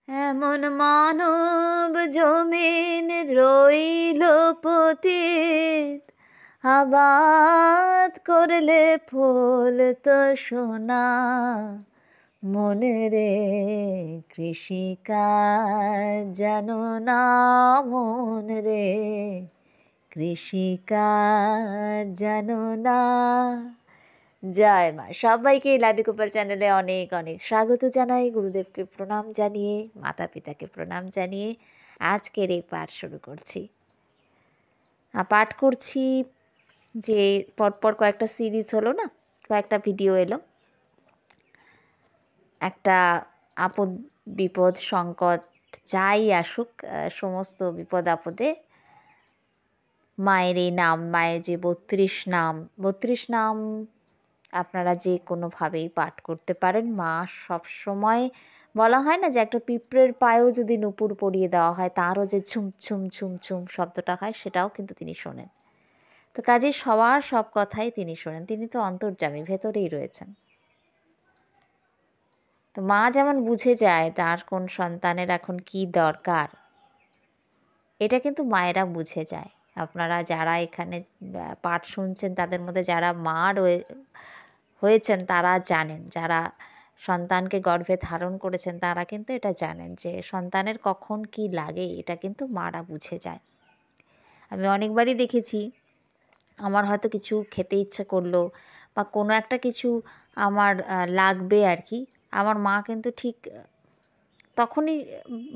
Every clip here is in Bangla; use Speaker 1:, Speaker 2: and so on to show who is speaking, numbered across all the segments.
Speaker 1: এমন মানব জমিন রইল পতিত, আবাদ করলে ফুল তো সোনা। মনে রে কৃষিকাজ জানো না, মন রে কৃষিকাজ জানো না। জয় মা। সবাইকে লাড্ডু গোপাল চ্যানেলে অনেক অনেক স্বাগত জানাই। গুরুদেবকে প্রণাম জানিয়ে, মাতা পিতাকে প্রণাম জানিয়ে আজকের এই পাঠ শুরু করছি। পাঠ করছি যে পরপর কয়েকটা সিরিজ হলো না, কয়েকটা ভিডিও এলো। একটা আপদ বিপদ সংকট যাই আসুক, সমস্ত বিপদ আপদে মায়ের এই নাম, মায়ের যে 32 নাম আপনারা যে কোনোভাবেই পাঠ করতে পারেন। মা সবসময়, বলা হয় না যে একটা পিঁপড়ের পায়েও যদি নূপুর পরিয়ে দেওয়া হয় তারও যে ঝুম ঝুম ঝুম ঝুম শব্দটা হয়, সেটাও কিন্তু তিনি শোনেন। তো কাজে সবার সব কথাই তিনি শোনেন। তিনি তো অন্তর্যামী, ভেতরেই রয়েছেন। তো মা যেমন বুঝে যায় তার কোন সন্তানের এখন কি দরকার, এটা কিন্তু মায়েরা বুঝে যায়। আপনারা যারা এখানে পাঠ শুনছেন তাদের মধ্যে যারা মা হয়েছেন তারা জানেন, যারা সন্তানকে গর্ভে ধারণ করেছেন তারা কিন্তু এটা জানেন যে সন্তানের কখন কি লাগে, এটা কিন্তু মারা বুঝে যায়। আমি অনেকবারই দেখেছি, আমার হয়তো কিছু খেতে ইচ্ছে করলো বা কোনো একটা কিছু আমার লাগবে আর কি, আমার মা কিন্তু ঠিক তখনই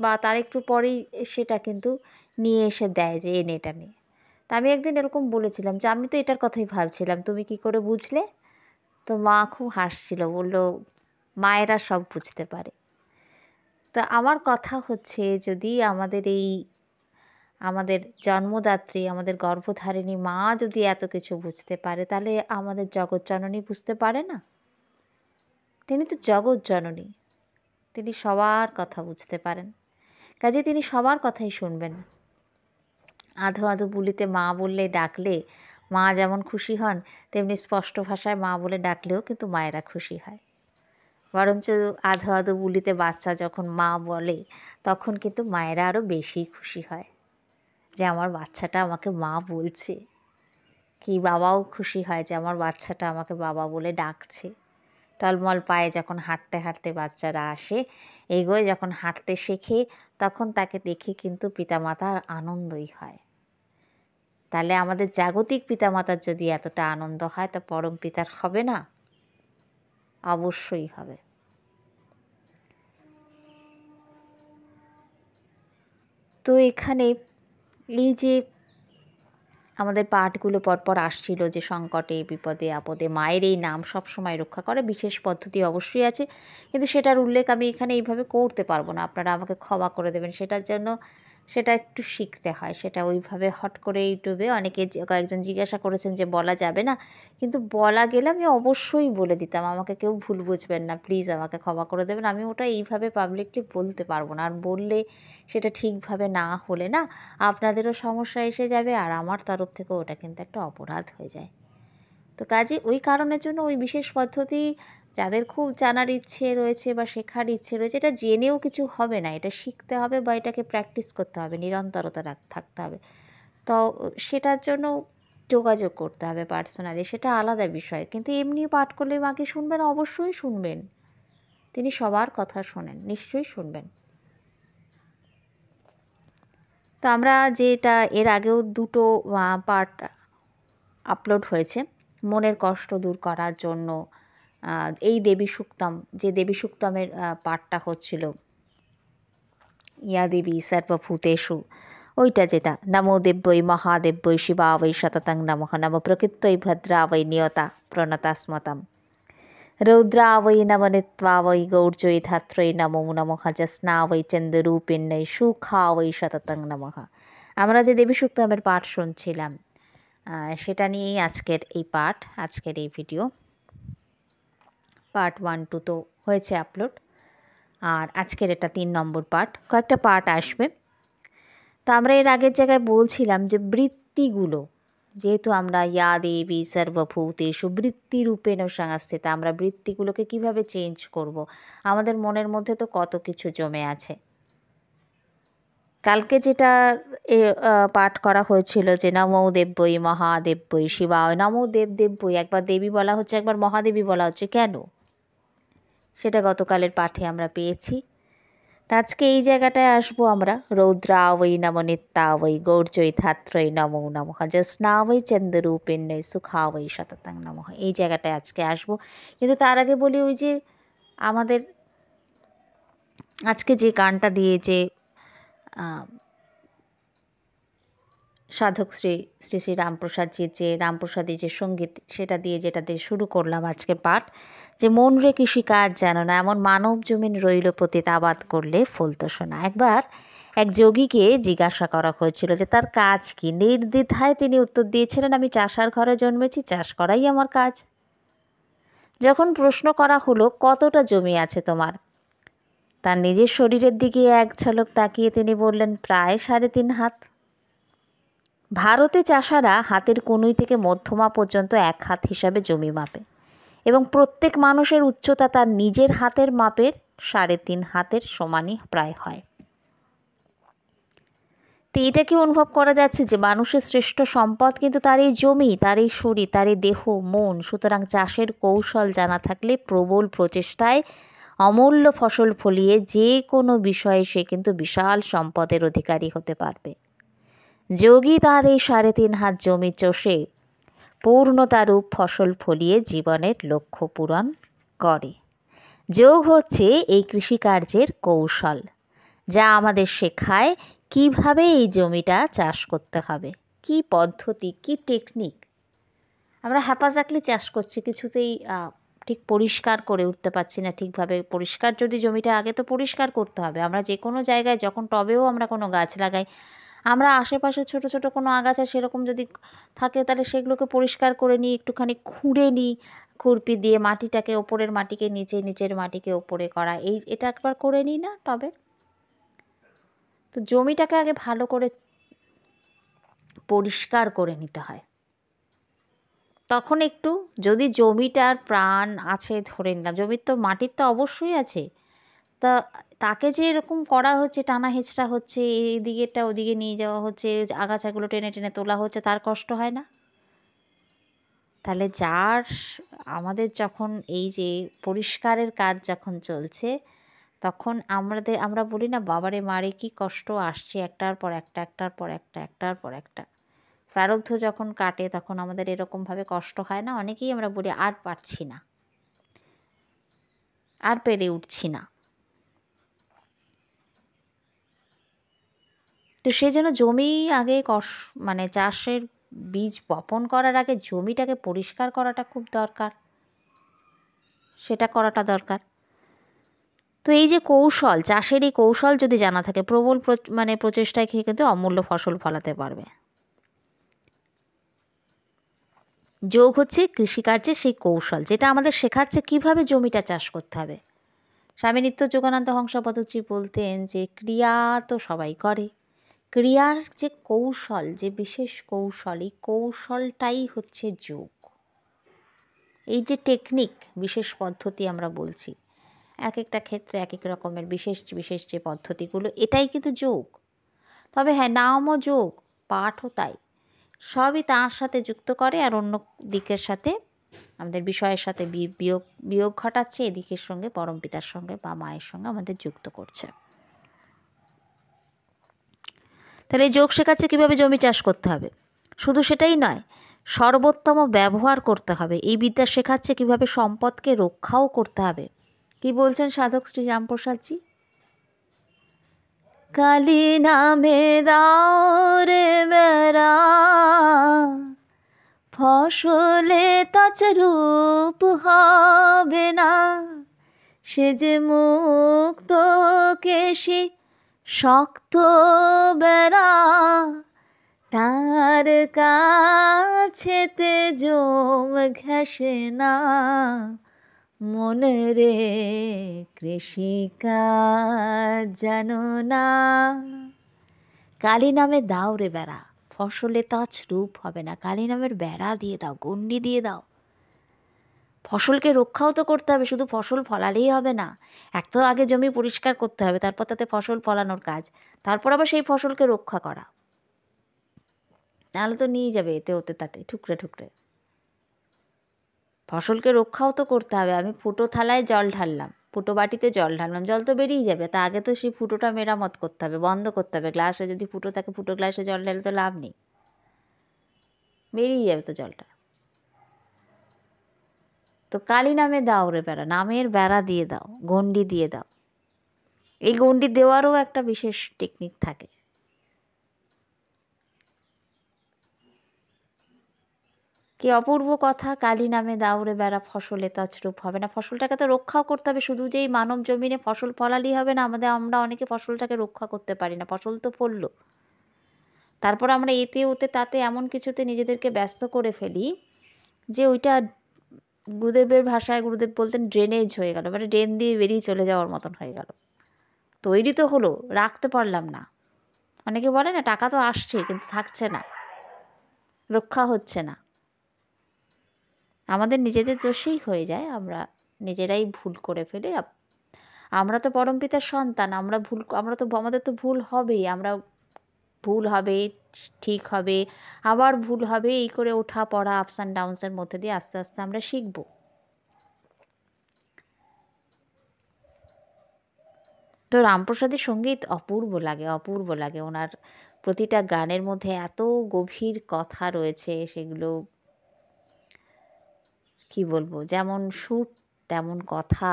Speaker 1: বা তার একটু পরেই সেটা কিন্তু নিয়ে এসে দেয় যে এনে এটা নিয়ে। তা আমি একদিন এরকম বলেছিলাম যে আমি তো এটার কথাই ভাবছিলাম, তুমি কি করে বুঝলে? তো মা খুব হাসছিল, বলল মায়েরা সব বুঝতে পারে। তো আমার কথা হচ্ছে, যদি আমাদের জন্মদাত্রী, আমাদের গর্ভধারিণী মা যদি এত কিছু বুঝতে পারে, তাহলে আমাদের জগৎজননী বুঝতে পারে না? তিনি তো জগৎজননী, তিনি সবার কথা বুঝতে পারেন। কাজে তিনি সবার কথাই শুনবেন। আধো আধো বুলিতে মা বললে ডাকলে মা যেমন খুশি হন, তেমনি স্পষ্ট ভাষায় মা বলে ডাকলেও কিন্তু মায়েরা খুশি হয়। বরঞ্চ আধো আধো বুলিতে বাচ্চা যখন মা বলে, তখন কিন্তু মায়েরা আরও বেশি খুশি হয় যে আমার বাচ্চাটা আমাকে মা বলছে। কি বাবাও খুশি হয় যে আমার বাচ্চাটা আমাকে বাবা বলে ডাকছে। টলমল পায়ে যখন হাঁটতে হাঁটতে বাচ্চারা আসে, এগোয় যখন হাঁটতে শেখে, তখন তাকে দেখে কিন্তু পিতামাতার আনন্দই হয়। তাহলে আমাদের জাগতিক পিতামাতার যদি এতটা আনন্দ হয়, তা পরম পিতার হবে না? অবশ্যই হবে। তো এখানে এই যে আমাদের পাঠগুলো পরপর আসছিল যে সংকটে বিপদে আপদে মায়ের এই নাম সবসময় রক্ষা করে, বিশেষ পদ্ধতি অবশ্যই আছে, কিন্তু সেটার উল্লেখ আমি এখানে এইভাবে করতে পারবো না, আপনারা আমাকে ক্ষমা করে দেবেন। সেটার জন্য সেটা একটু শিখতে হয়, সেটা ওইভাবে হট করে ইউটিউবে অনেকে কয়েকজন জিজ্ঞাসা করেছেন যে বলা যাবে না, কিন্তু বলা গেলে আমি অবশ্যই বলে দিতাম। আমাকে কেউ ভুল বুঝবেন না, প্লিজ আমাকে ক্ষমা করে দেবেন। আমি ওটা এইভাবে পাবলিকলি বলতে পারবো না, আর বললে সেটা ঠিকভাবে না হলে না আপনাদেরও সমস্যা এসে যাবে, আর আমার তরফ থেকেও ওটা কিন্তু একটা অপরাধ হয়ে যায়। তো কাজে ওই কারণের জন্য ওই বিশেষ পদ্ধতি যাদের খুব জানার ইচ্ছে রয়েছে বা শেখার ইচ্ছে রয়েছে, এটা জেনেও কিছু হবে না, এটা শিখতে হবে বা এটাকে প্র্যাকটিস করতে হবে, নিরন্তরতা থাকতে হবে। তো সেটার জন্য যোগাযোগ করতে হবে পার্সোনালি, সেটা আলাদা বিষয়। কিন্তু এমনি পাঠ করলে মাকে শুনবেন, অবশ্যই শুনবেন। তিনি সবার কথা শোনেন, নিশ্চয়ই শুনবেন। তো আমরা যেটা এর আগেও দুটো পার্ট আপলোড হয়েছে মনের কষ্ট দূর করার জন্য, এই দেবী সুক্তম, যে দেবী সুক্তমের পাঠটা হচ্ছিল, ইয়া দেবী সর্বভূতেষু, ওইটা যেটা নমো দেব্যই মহাদেব্যই শিবা বৈ সততং নমঃ নম প্রকৃত্যই ভদ্রা বৈ নিয়তা প্রণতাস্মতম রৌদ্রা বৈ নমনিত্বা বৈ গৌর্জৈ ধাত্রৈ নমো নমঃ জস্না বৈ চন্দ্ররূপিণ্যৈ সুখা বৈ সততং নমঃ। আমরা যে দেবী সুক্তমের পাঠ শুনছিলাম, সেটা নিয়েই আজকের এই পাঠ, আজকের এই ভিডিও। পার্ট 1, 2 তো হয়েছে আপলোড, আর আজকের এটা 3 নম্বর পার্ট। কয়েকটা পার্ট আসবে। তো আমরা এর আগের জায়গায় বলছিলাম যে বৃত্তিগুলো, যেহেতু আমরা ইয়া দেবী সর্বভূতেষু বৃত্তিরূপেণ সংস্থিতা, আমরা বৃত্তিগুলোকে কিভাবে চেঞ্জ করব। আমাদের মনের মধ্যে তো কত কিছু জমে আছে, কালকে যেটা পাঠ করা হয়েছিল যে নমো দেব্যই মহাদেব্যই শিবায়, নমো দেব্যই, একবার দেবী বলা হচ্ছে, একবার মহাদেবী বলা হচ্ছে, কেন? সেটা গতকালের পাঠে আমরা পেয়েছি। তা আজকে এই জায়গাটায় আসবো আমরা। রৌদ্রাবৈ নম নিত্যাবৈ গৌর্জৈ ধাত্রৈ নমো নমঃ জ্যোৎস্নাবৈ চন্দ্ররূপিণ্যৈ সুখাবৈ সততং নমঃ। এই জায়গাটায় আজকে আসবো, কিন্তু তার আগে বলি, ওই যে আমাদের আজকে যে গানটা দিয়ে যে সাধক শ্রী শ্রী শ্রী রামপ্রসাদজির যে রামপ্রসাদী যে সঙ্গীত, সেটা দিয়ে যেটা দিয়ে শুরু করলাম আজকে পাঠ, যে মন রে কৃষিকাজ জানো না, এমন মানব জমিন রইল পতিত, আবাদ করলে ফলতো সোনা। একবার এক যোগীকে জিজ্ঞাসা করা হয়েছিল যে তার কাজ কি। নির্দ্বিধায় তিনি উত্তর দিয়েছিলেন, আমি চাষার ঘরে জন্মেছি, চাষ করাই আমার কাজ। যখন প্রশ্ন করা হলো কতটা জমি আছে তোমার, তার নিজের শরীরের দিকে এক ঝলক তাকিয়ে তিনি বললেন, প্রায় 3.5 হাত। ভারতে চাষারা হাতের কনুই থেকে মধ্যমা পর্যন্ত 1 হাত হিসাবে জমি মাপে, এবং প্রত্যেক মানুষের উচ্চতা তার নিজের হাতের মাপের 3.5 হাতের সমানই প্রায় হয়। তো এটাকে অনুভব করা যাচ্ছে যে মানুষের শ্রেষ্ঠ সম্পদ কিন্তু তার এই জমি, তার এই শরীর, তার এই দেহ মন। সুতরাং চাষের কৌশল জানা থাকলে প্রবল প্রচেষ্টায় অমূল্য ফসল ফলিয়ে যে কোনো বিষয়ে সে কিন্তু বিশাল সম্পদের অধিকারী হতে পারবে। যোগী তার এই 3.5 হাত জমি চষে পূর্ণতারূপ ফসল ফলিয়ে জীবনের লক্ষ্য পূরণ করে। যোগ হচ্ছে এই কৃষিকার্যের কৌশল, যা আমাদের শেখায় কিভাবে এই জমিটা চাষ করতে হবে, কি পদ্ধতি, কি টেকনিক। আমরা হ্যাপাজাকলি চাষ করছি, কিছুতেই ঠিক পরিষ্কার করে উঠতে পারছি না ঠিকভাবে। পরিষ্কার যদি জমিটা, আগে তো পরিষ্কার করতে হবে। আমরা যে কোনো জায়গায় যখন টবেও আমরা কোনো গাছ লাগাই, আমরা আশেপাশে ছোট ছোট কোনো আগাছা সেরকম যদি থাকে, তাহলে সেগুলোকে পরিষ্কার করে নিই, একটুখানি খুঁড়ে নিই খুরপি দিয়ে, মাটিটাকে ওপরের মাটিকে নিচে, নিচের মাটিকে ওপরে করা, এটা একবার করে নিই না টবে। তো জমিটাকে আগে ভালো করে পরিষ্কার করে নিতে হয়। তখন একটু, যদি জমিটার প্রাণ আছে ধরে নিলাম, জমির তো মাটির তো অবশ্যই আছে, তা তাকে যে এরকম করা হচ্ছে, টানা হেঁচড়া হচ্ছে, এদিকেরটা ওদিকে নিয়ে যাওয়া হচ্ছে, আগাছাগুলো টেনে টেনে তোলা হচ্ছে, তার কষ্ট হয় না? তাহলে আমাদের যখন এই যে পরিষ্কারের কাজ যখন চলছে, তখন আমরা বলি না, বাবারে মারে কি কষ্ট আসছে, একটার পর একটা, একটার পর একটা, একটার পর একটা। প্রারব্ধ যখন কাটে তখন আমাদের এরকমভাবে কষ্ট হয় না? অনেকেই আমরা বলি আর পারছি না, আর পেরে উঠছি না। তো সেই জন্য জমি আগে মানে চাষের বীজ বপন করার আগে জমিটাকে পরিষ্কার করাটা খুব দরকার, সেটা করাটা দরকার। তো এই যে কৌশল, চাষের এই কৌশল যদি জানা থাকে, প্রবল মানে প্রচেষ্টায় খেয়ে কিন্তু অমূল্য ফসল ফলাতে পারবে। যোগ হচ্ছে কৃষিকার্যের সেই কৌশল, যেটা আমাদের শেখাচ্ছে কিভাবে জমিটা চাষ করতে হবে। স্বামী নিত্য যোগানন্দ হংসপদজি বলতেন যে ক্রিয়া তো সবাই করে, ক্রিয়ার যে কৌশল, যে বিশেষ কৌশল, এই কৌশলটাই হচ্ছে যোগ। এই যে টেকনিক, বিশেষ পদ্ধতি আমরা বলছি, এক একটা ক্ষেত্রে এক এক রকমের বিশেষ বিশেষ যে পদ্ধতিগুলো, এটাই কিন্তু যোগ। তবে হ্যাঁ, নামও যোগ, পাঠও তাই, সবই তার সাথে যুক্ত করে, আর অন্য দিকের সাথে, আমাদের বিষয়ের সাথে বিয়োগ ঘটাচ্ছে, এদিকের সঙ্গে পরমপিতার সঙ্গে বা মায়ের সঙ্গে আমাদের যুক্ত করছে। তাহলে এই যোগ শেখাচ্ছে কীভাবে জমি চাষ করতে হবে। শুধু সেটাই নয়, সর্বোত্তম ব্যবহার করতে হবে। এই বিদ্যা শেখাচ্ছে কীভাবে সম্পদকে রক্ষাও করতে হবে। কি বলছেন সাধক শ্রী রামপ্রসাদজি? কালী নামে দাও রে বেড়া, ফসলে তাচরূপ হবে না, সে যে মুক্ত কেশি শক্ত বেড়া, তার কাছেতে জম ঘেঁষে না, মনে রে কৃষিকাজ জানো না। কালী নামে দাও রে বেড়া, ফসলে তাজ রূপ হবে না, কালী নামের বেড়া দিয়ে দাও, গণ্ডি দিয়ে দাও। ফসলকে রক্ষাও তো করতে হবে, শুধু ফসল ফলালেই হবে না। এক তো আগে জমি পরিষ্কার করতে হবে, তারপর তাতে ফসল ফলানোর কাজ, তারপর আবার সেই ফসলকে রক্ষা করা। নাহলে তো নিয়ে যাবে এতে ওতে তাতে ঠুকরে ঠুকরে। ফসলকে রক্ষাও তো করতে হবে। আমি ফুটো থালায় জল ঢাললাম, ফুটো বাটিতে জল ঢাললাম, জল তো বেরিয়ে যাবে, তা আগে তো সেই ফুটোটা মেরামত করতে হবে, বন্ধ করতে হবে। গ্লাসে যদি ফুটো থাকে, ফুটো গ্লাসে জল ঢালে তো লাভ নেই, বেরিয়ে যাবে তো জলটা। তো কালী নামে দাও রে বেড়া, নামের বেড়া দিয়ে দাও, গণ্ডি দিয়ে দাও। এই গণ্ডি দেওয়ারও একটা বিশেষ টেকনিক থাকে। কি অপূর্ব কথা, কালী নামে দাউরে বেড়া ফসলে তছরূপ হবে না। ফসলটাকে তো রক্ষাও করতে হবে, শুধু যেই মানব জমিনে ফসল ফলালেই হবে না। আমরা অনেকে ফসলটাকে রক্ষা করতে পারি না। ফসল তো ফললো, তারপর আমরা এতে ওতে তাতে এমন কিছুতে নিজেদেরকে ব্যস্ত করে ফেলি যে ওইটা গুরুদেবের ভাষায় গুরুদেব বলতেন ড্রেনেজ হয়ে গেল, মানে ড্রেন দিয়ে বেরিয়ে চলে যাওয়ার মতন হয়ে গেল। তৈরি তো হলো, রাখতে পারলাম না। অনেকে বলে না টাকা তো আসছে কিন্তু থাকছে না, রক্ষা হচ্ছে না। আমাদের নিজেদের দোষেই হয়ে যায়, আমরা নিজেরাই ভুল করে ফেলি। আমরা তো পরমপিতার সন্তান, আমাদের তো ভুল হবেই। ভুল হবে, ঠিক হবে, আবার ভুল হবে, এই করে ওঠা পড়া আপস অ্যান্ড ডাউনসের মধ্যে দিয়ে আস্তে আস্তে আমরা শিখব। তো রামপ্রসাদের সঙ্গীত অপূর্ব লাগে, অপূর্ব লাগে। ওনার প্রতিটা গানের মধ্যে এত গভীর কথা রয়েছে, সেগুলো কি বলবো, যেমন সুর তেমন কথা।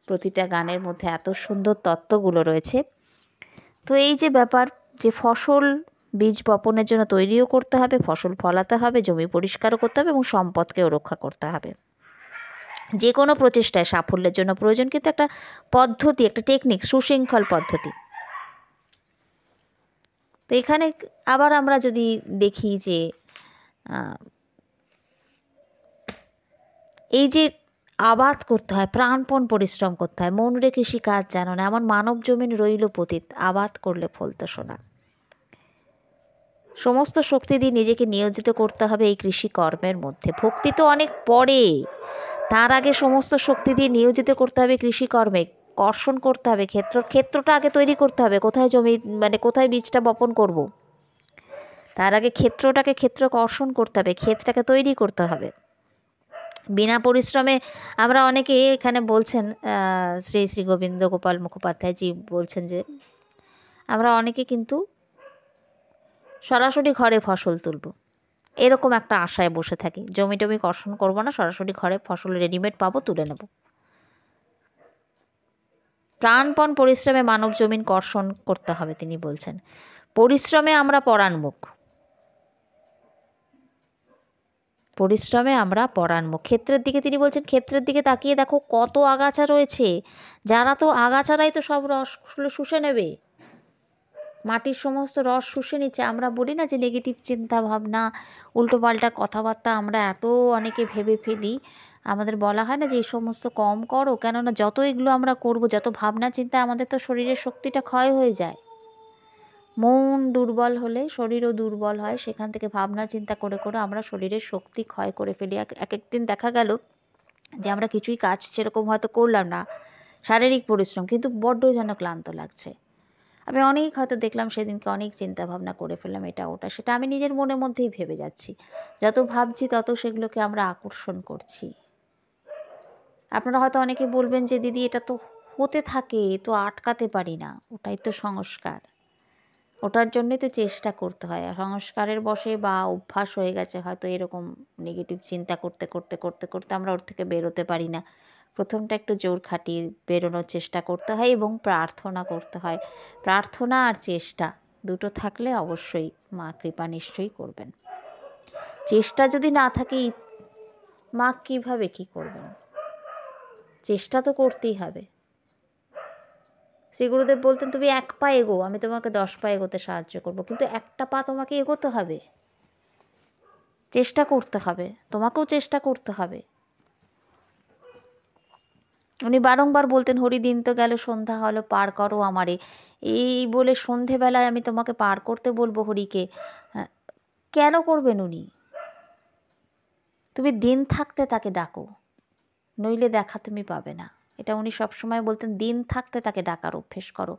Speaker 1: প্রতিটা গানের মধ্যে এত সুন্দর তত্ত্বগুলো রয়েছে। তো এই যে ব্যাপার, যে ফসল বীজ বপনের জন্য তৈরিও করতে হবে, ফসল ফলাতে হবে, জমি পরিষ্কারও করতে হবে এবং সম্পদকেও রক্ষা করতে হবে। যে কোনো প্রচেষ্টায় সাফল্যের জন্য প্রয়োজন কিন্তু একটা পদ্ধতি, একটা টেকনিক, সুশৃঙ্খল পদ্ধতি। তো এখানে আবার আমরা যদি দেখি যে এই যে আবাদ করতে হয়, প্রাণপণ পরিশ্রম করতে হয়, মন রে কৃষি কাজ জানো না, এমন মানব জমিন রইল পতিত, আবাদ করলে ফলতো সোনা। সমস্ত শক্তি দিয়ে নিজেকে নিয়োজিত করতে হবে এই কৃষি কর্মের মধ্যে। ভক্তি তো অনেক পরে, তার আগে সমস্ত শক্তি দিয়ে নিয়োজিত করতে হবে কৃষিকর্মে, কর্ষণ করতে হবে, ক্ষেত্রটা আগে তৈরি করতে হবে। কোথায় জমি, মানে কোথায় বীজটা বপন করব, তার আগে ক্ষেত্র কর্ষণ করতে হবে, ক্ষেতটাকে তৈরি করতে হবে। বিনা পরিশ্রমে আমরা অনেকে এখানে বলছেন, শ্রী শ্রী গোবিন্দ গোপাল মুখোপাধ্যায়জি বলছেন যে আমরা অনেকে কিন্তু সরাসরি ঘরে ফসল তুলব, এরকম একটা আশায় বসে থাকি। জমি টমি কর্ষণ করবো না, সরাসরি ঘরে ফসল রেডিমেড পাবো, তুলে নেব। প্রাণপণ পরিশ্রমে মানব জমিন কর্ষণ করতে হবে, তিনি বলছেন। পরিশ্রমে আমরা পরাণমুখ, পরিশ্রমে আমরা পরাণমুখ। ক্ষেত্রের দিকে তিনি বলছেন, ক্ষেত্রের দিকে তাকিয়ে দেখো কত আগাছা রয়েছে, যারা তো আগাছারাই তো সব রস শুষে নেবে, মাটির সমস্ত রস শুষে নিচ্ছে। আমরা বলি না যে নেগেটিভ চিন্তা ভাবনা, উল্টোপাল্টা কথাবার্তা আমরা এত অনেকে ভেবে ফেলি। আমাদের বলা হয় না যে এই সমস্ত কম করো, কেননা যত এগুলো আমরা করব, যত ভাবনা চিন্তা, আমাদের তো শরীরের শক্তিটা ক্ষয় হয়ে যায়। মন দুর্বল হলে শরীরও দুর্বল হয়, সেখান থেকে ভাবনা চিন্তা করে করে আমরা শরীরের শক্তি ক্ষয় করে ফেলি। এক একদিন দেখা গেল যে আমরা কিছুই কাজ সেরকম হয়তো করলাম না, শারীরিক পরিশ্রম, কিন্তু বড্ড যেন ক্লান্ত লাগছে। আমি অনেক হয়তো দেখলাম সেদিনকে অনেক চিন্তা ভাবনা করে ফেললাম, এটা ওটা সেটা, আমি নিজের মনের মধ্যেই ভেবে যাচ্ছি। যত ভাবছি তত সেগুলোকে আমরা আকর্ষণ করছি। আপনারা হয়তো অনেকে বলবেন যে দিদি এটা তো হতে থাকে, তো আটকাতে পারি না। ওটাই তো সংস্কার, ওটার জন্যই তো চেষ্টা করতে হয়। সংস্কারের বশে বা অভ্যাস হয়ে গেছে হয়তো এরকম নেগেটিভ চিন্তা করতে করতে করতে করতে আমরা ওর থেকে বেরোতে পারি না। প্রথমটা একটু জোর খাটিয়ে বেরোনোর চেষ্টা করতে হয় এবং প্রার্থনা করতে হয়। প্রার্থনা আর চেষ্টা দুটো থাকলে অবশ্যই মা কৃপা নিশ্চয়ই করবেন। চেষ্টা যদি না থাকে মা কীভাবে কী করবেন? চেষ্টা তো করতেই হবে। শ্রী গুরুদেব বলতেন, তুমি 1 পা এগো, আমি তোমাকে 10 পা এগোতে সাহায্য করব, কিন্তু একটা পা তোমাকে এগোতে হবে, চেষ্টা করতে হবে, তোমাকেও চেষ্টা করতে হবে। উনি বারংবার বলতেন, হরিদিন তো গেল সন্ধ্যা হলো, পার করো আমারে। এই বলে সন্ধেবেলায় আমি তোমাকে পার করতে বলবো হরিকে, কেন করবেন উনি? তুমি দিন থাকতে তাকে ডাকো, নইলে দেখা তুমি পাবে না। এটা উনি সবসময় বলতেন, দিন থাকতে তাকে ডাকার অভ্যেস করো,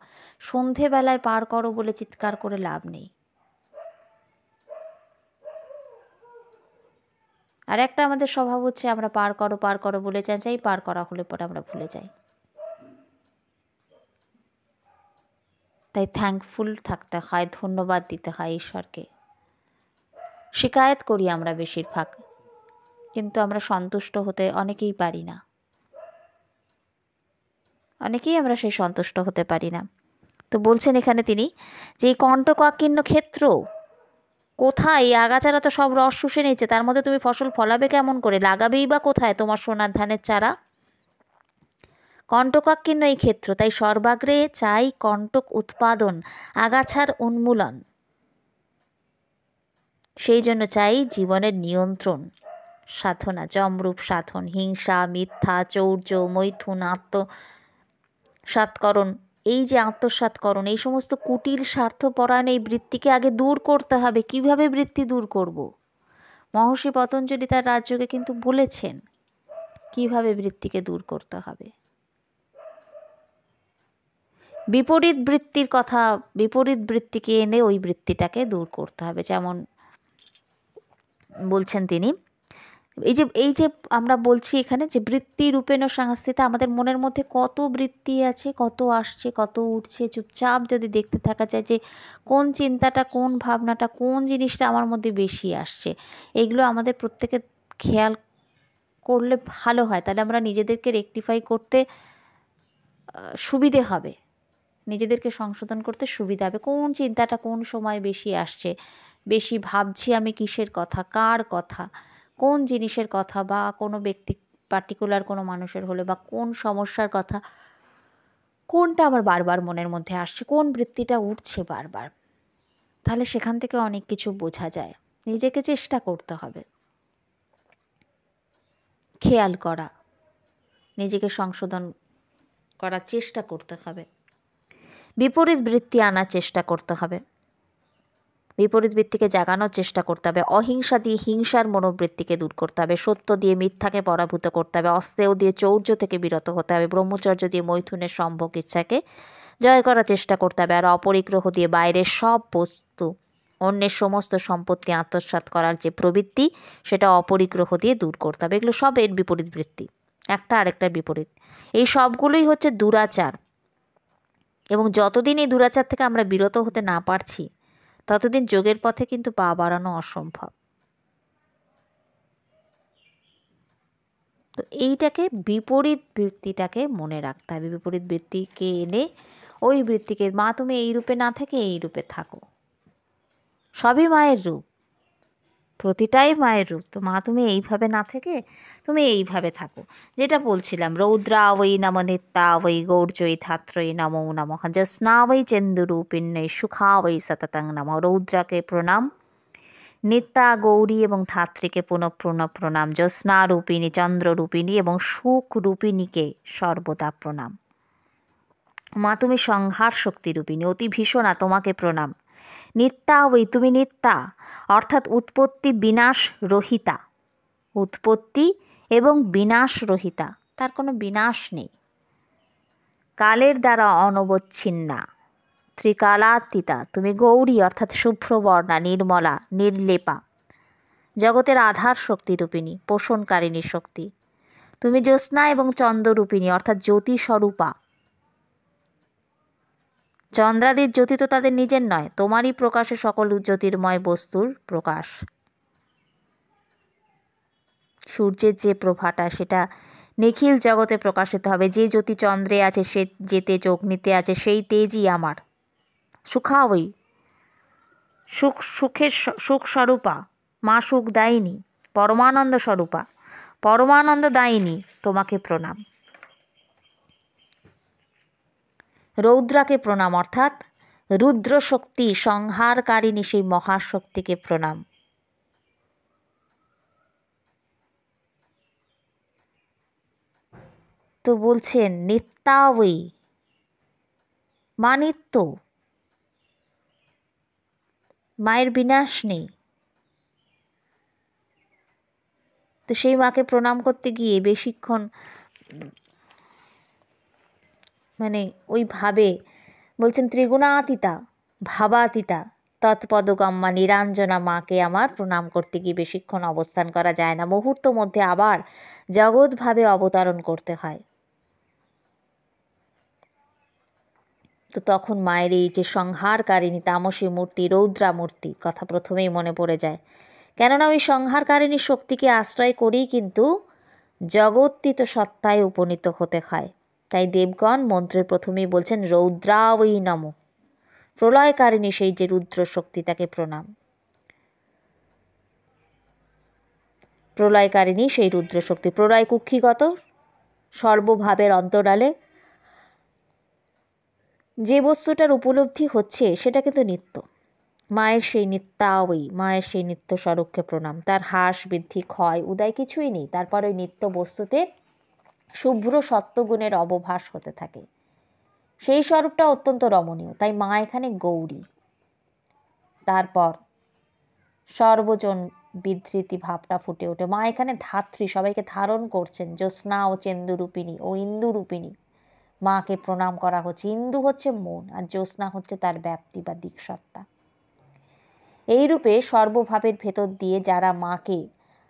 Speaker 1: সন্ধেবেলায় পার করো বলে চিৎকার করে লাভ নেই। আর একটা আমাদের স্বভাব হচ্ছে আমরা পার করো বলে চাই, পার করা হলে পরে আমরা ভুলে যাই। তাই থ্যাঙ্কফুল থাকতে হয়, ধন্যবাদ দিতে হয় ঈশ্বরকে। শিকায়েত করি আমরা বেশিরভাগ, কিন্তু আমরা সন্তুষ্ট হতে অনেকেই পারি না, অনেকেই আমরা সেই সন্তুষ্ট হতে পারি না। তো বলছেন এখানে তিনি যে এই কণ্টকাকীর্ণ ক্ষেত্র কোথায়, এই আগাছারা তো সব রস শুষে নিচ্ছে, তার মধ্যে তুমি ফসল ফলাবে কেমন করে, লাগাবেই বা কোথায় তোমার সোনার ধানের চারা? কণ্টকাকীর্ণ এই ক্ষেত্র, তাই সর্বাগ্রে চাই কণ্টক উৎপাদন, আগাছার উন্মূলন। সেই জন্য চাই জীবনের নিয়ন্ত্রণ সাধনা, যমরূপ সাধন, হিংসা, মিথ্যা, চৌর্য, মৈথুন, আত্মসাৎকরণ, এই যে আত্মসাৎকরণ, এই সমস্ত কুটিল স্বার্থপরায়ণ এই বৃত্তিকে আগে দূর করতে হবে। কিভাবে বৃত্তি দূর করব? মহর্ষি পতঞ্জলি তার রাজযোগে কিন্তু বলেছেন কিভাবে বৃত্তিকে দূর করতে হবে। বিপরীত বৃত্তির কথা, বিপরীত বৃত্তিকে এনে ওই বৃত্তিটাকে দূর করতে হবে। যেমন বলছেন তিনি, এই যে আমরা বলছি এখানে যে বৃত্তি রূপেণ সংস্থিতা, আমাদের মনের মধ্যে কত বৃত্তি আছে, কত আসছে কত উঠছে, চুপচাপ যদি দেখতে থাকা যায় যে কোন চিন্তাটা, কোন ভাবনাটা, কোন জিনিসটা আমার মধ্যে বেশি আসছে, এগুলো আমাদের প্রত্যেকে খেয়াল করলে ভালো হয়। তাহলে আমরা নিজেদেরকে রেকটিফাই করতে সুবিধে হবে, নিজেদেরকে সংশোধন করতে সুবিধা হবে। কোন চিন্তাটা কোন সময় বেশি আসছে, বেশি ভাবছি আমি কিসের কথা, কার কথা, কোন জিনিসের কথা, বা কোনো ব্যক্তি পার্টিকুলার কোনো মানুষের হলে, বা কোন সমস্যার কথা, কোনটা আমার বারবার মনের মধ্যে আসছে, কোন বৃত্তিটা উঠছে বারবার। তাহলে সেখান থেকে অনেক কিছু বোঝা যায়। নিজেকে চেষ্টা করতে হবে খেয়াল করা, নিজেকে সংশোধন করার চেষ্টা করতে হবে, বিপরীত বৃত্তি আনার চেষ্টা করতে হবে, বিপরীত বৃত্তিকে জাগানোর চেষ্টা করতে হবে। অহিংসা দিয়ে হিংসার মনোবৃত্তিকে দূর করতে হবে, সত্য দিয়ে মিথ্যাকে পরাভূত করতে হবে, অস্তেয় দিয়ে চৌর্য থেকে বিরত হতে হবে, ব্রহ্মচর্য দিয়ে মৈথুনের সম্ভোগ ইচ্ছাকে জয় করার চেষ্টা করতে হবে, আর অপরিগ্রহ দিয়ে বাইরের সব বস্তু, অন্যের সমস্ত সম্পত্তি আত্মসাৎ করার যে প্রবৃত্তি, সেটা অপরিগ্রহ দিয়ে দূর করতে হবে। এগুলো সব এর বিপরীত বৃত্তি, একটা আরেকটার বিপরীত। এই সবগুলোই হচ্ছে দুরাচার, এবং যতদিন এই দুরাচার থেকে আমরা বিরত হতে না পারছি, ততদিন যোগের পথে কিন্তু পা বাড়ানো অসম্ভব। তো এইটাকে, বিপরীত বৃত্তিটাকে মনে রাখতে হবে। বিপরীত বৃত্তিকে এনে ওই বৃত্তিকে, মা তুমি এই রূপে না থেকে এই রূপে থাকো, সবই মায়ের রূপ, প্রতিটাই মায়ের রূপ, তো মা তুমি এইভাবে না থেকে তুমি এইভাবে থাকো। যেটা বলছিলাম, রৌদ্রা ওই নম নিত্যা ওই গৌর্জয়ী ধাত্রয়ী নমো নমঃ, জস্না ওই চেন্দুরূপিণ্যে সুখা ওই সততং নম। রৌদ্রাকে প্রণাম, নিত্যা গৌরী এবং ধাত্রীকে পুনঃ পুনঃ প্রণাম, জ্যোৎস্না রূপিণী, চন্দ্ররূপিণী এবং সুখ রূপিণীকে সর্বদা প্রণাম। মা তুমি সংহার শক্তি রূপিণী, অতি ভীষণা, তোমাকে প্রণাম। নিত্যা ওই, তুমি নিত্যা অর্থাৎ উৎপত্তি বিনাশ রহিতা, উৎপত্তি এবং বিনাশ রহিতা, তার কোনো বিনাশ নেই। কালের দ্বারা অনবচ্ছিন্না, ত্রিকালাতীতা, তুমি গৌরী অর্থাৎ শুভ্রবর্ণা, নির্মলা, নির্লেপা, জগতের আধার শক্তি রূপিণী, পোষণকারিণী শক্তি। তুমি জ্যোৎস্না এবং চন্দ্ররূপিণী অর্থাৎ জ্যোতি স্বরূপা। চন্দ্রাদির জ্যোতি তো তাদের নিজের নয়, তোমারই প্রকাশে সকল জ্যোতির্ময় বস্তুর প্রকাশ। সূর্যের যে প্রভাটা, সেটা নিখিল জগতে প্রকাশিত হবে। যে জ্যোতি চন্দ্রে আছে, সে যে তেজ অগ্নিতে আছে, সেই তেজই আমার। সুখাওই, সুখের সুখ স্বরূপা, মা সুখদায়িনী, পরমানন্দ স্বরূপা, পরমানন্দ দায়িনী, তোমাকে প্রণাম। রৌদ্রাকে প্রণাম অর্থাৎ রুদ্র শক্তি, সংহারকারিণী সেই মহাশক্তিকে প্রণাম। তো বলছেন নিত্যাবৈ, মা নিত্য, মায়ের বিনাশ নেই। তো সেই মাকে প্রণাম করতে গিয়ে বেশিক্ষণ মানে ওইভাবে বলছেন ত্রিগুণাতীতা ভাবাতীতা তৎপদগম্মা নিরাঞ্জনা মাকে আমার প্রণাম করতে গিয়ে বেশিক্ষণ অবস্থান করা যায় না, মুহূর্ত মধ্যে আবার জগৎভাবে অবতরণ করতে হয়। তো তখন মায়ের এই যে সংহারকারিণী তামসী মূর্তি, রৌদ্রা মূর্তি কথা প্রথমেই মনে পড়ে যায়, কেননা ওই সংহারকারিণী শক্তিকে আশ্রয় করেই কিন্তু জগত্তীত সত্তায় উপনীত হতে হয়। তাই দেবগণ মন্ত্রের প্রথমেই বলছেন রৌদ্রাবৈ নমঃ, প্রলয়কারিণী সেই যে রুদ্র শক্তি তাকে প্রণাম। প্রলয়কারিণী সেই রুদ্র শক্তি, প্রলয় কুক্ষিগত সর্বভাবের অন্তরালে যে বস্তুটার উপলব্ধি হচ্ছে সেটা কিন্তু নিত্য। মায়ের সেই নিত্যাবৈ, মায়ের সেই নিত্য স্বরূপকে প্রণাম। তার হ্রাস বৃদ্ধি ক্ষয় উদয় কিছুই নেই, তারপর ওই নিত্য বস্তুতে শুভ্র সত্ত্বগুণের অবভাস হতে থাকে, সেই স্বরূপটা অত্যন্ত রমণীয়। তাই মা এখানে গৌরী। তারপর সর্বজন বিধৃতি ভাবটা ফুটে ওঠে। মা এখানে ধাত্রী, সবাইকে ধারণ করছেন। জ্যোৎস্না ও চেন্দুরূপিণী ও ইন্দুরূপিণী মাকে প্রণাম করা হচ্ছে। ইন্দু হচ্ছে মন, আর জ্যোৎস্না হচ্ছে তার ব্যাপ্তি বা দিকসত্তা। এই রূপে সর্বভাবের ভেতর দিয়ে যারা মাকে,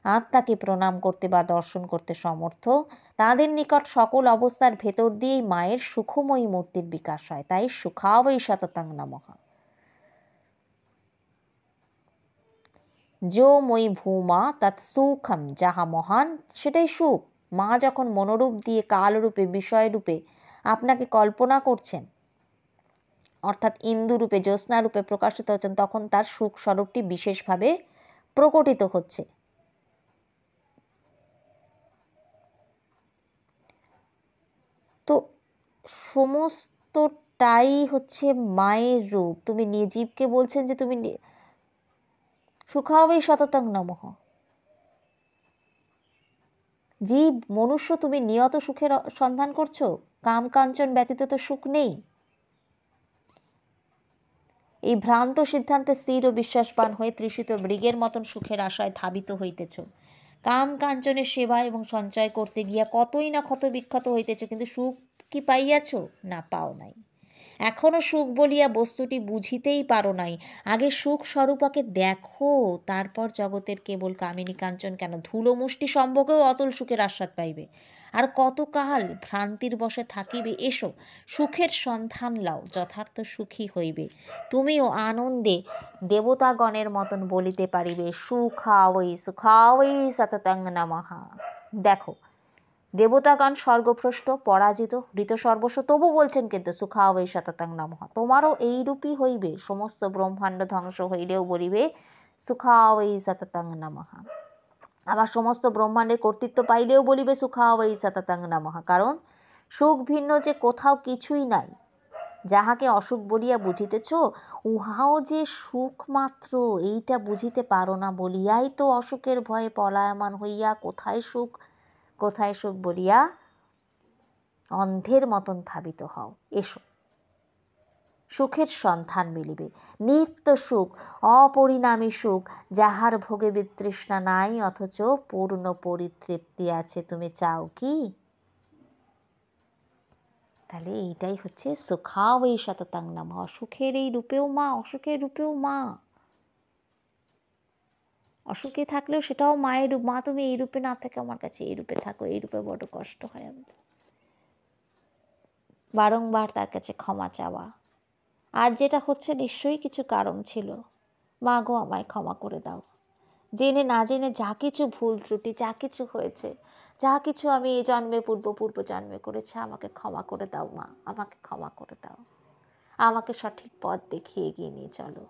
Speaker 1: আত্মাকে প্রণাম করতে বা দর্শন করতে সমর্থ, তাদের নিকট সকল অবস্থার ভেতর দিয়েই মায়ের সুখময়ী মূর্তির বিকাশ হয়। তাই সুখাবৈ সততং নমঃ। যো মই ভূমা তৎ সুখম, যাহা মহান সেটাই সুখ। মা যখন মনোরূপ দিয়ে কালরূপে বিষয়রূপে আপনাকে কল্পনা করছেন, অর্থাৎ ইন্দুরূপে জ্যোৎস্নারূপে প্রকাশিত হচ্ছেন, তখন তার সুখ স্বরূপটি বিশেষভাবে প্রকটিত হচ্ছে। তো সমস্তটাই হচ্ছে মায়ের রূপ। তুমি জীবকে বলছেন যে তুমি সুখাবৈ সততং নমঃ। জীব মনুষ্য, তুমি নিয়ত সুখের সন্ধান করছো, কাম কাঞ্চন ব্যতীত তো সুখ নেই। এই ভ্রান্ত সিদ্ধান্তে স্থির ও বিশ্বাসবান হয়ে তৃষিত মৃগের মতন সুখের আশায় ধাবিত হইতেছ। কাম কাঞ্চনের সেবা এবং সঞ্চয় করতে গিয়া কতই না ক্ষত বিক্ষত হইতেছ, কিন্তু সুখ কি পাইয়াছ? না, পাও নাই। এখনো সুখ বলিয়া বস্তুটি বুঝিতেই পারো নাই। আগে সুখ স্বরূপাকে দেখো, তারপর জগতের কেবল কামিনী কাঞ্চন কেন, ধুলো মুষ্টি সম্ভোগেও অতল সুখের আস্বাদ পাইবে। আর কতকাল ভ্রান্তির বশে থাকিবে? এসো, সুখের সন্ধান লাও, যথার্থ সুখী হইবে। তুমিও আনন্দে দেবতাগণের মতন বলিতে পারিবে সুখাবৈ সুখাবৈ সততং নমঃ। দেখো, দেবতাগণ স্বর্গভ্রষ্ট, পরাজিত, হৃত সর্বস্ব, তবু বলছেন কিন্তু সুখাবৈ সততং নমঃ। তোমারও এইরূপই হইবে। সমস্ত ব্রহ্মাণ্ড ধ্বংস হইলেও বলিবে সুখাবৈ সততং নমঃ। আবার সমস্ত ব্রহ্মাণ্ডের কর্তৃত্ব পাইলেও বলিবে সুখাবৈ সততং নমঃ। কারণ সুখ ভিন্ন যে কোথাও কিছুই নাই। যাহাকে অসুখ বলিয়া বুঝিতেছ, উহাও যে সুখ মাত্র, এইটা বুঝিতে পারো না বলিয়াই তো অসুখের ভয়ে পলায়মান হইয়া কোথায় সুখ কোথায় সুখ বলিয়া অন্ধের মতন ধাবিত হও। এসো, সুখের সন্ধান মিলিবে। নিত্য সুখ, অপরিণামী সুখ, যাহার ভোগে বিতৃষ্ণা নাই, অথচ পূর্ণ পরিতৃপ্তি আছে। তুমি চাও কি? তাহলে এইটাই হচ্ছে সুখাবৈ সততং নমঃ। সুখের এই রূপেও মা, অসুখের রূপেও মা। অসুখে থাকলেও সেটাও মায়ের রূপ। মা, তুমি এই রূপে না থেকে আমার কাছে এই রূপে থাকো, এই রূপে বড় কষ্ট হয় আমাদের। বারংবার তার কাছে ক্ষমা চাওয়া। আর যেটা হচ্ছে নিশ্চয়ই কিছু কারণ ছিল। মা গো, আমায় ক্ষমা করে দাও। জেনে না জেনে যা কিছু ভুল ত্রুটি, যা কিছু হয়েছে, যা কিছু আমি এই জন্মে পূর্ব জন্মে করেছি, আমাকে ক্ষমা করে দাও মা, আমাকে ক্ষমা করে দাও। আমাকে সঠিক পথ দেখিয়ে এগিয়ে নিয়ে চলো।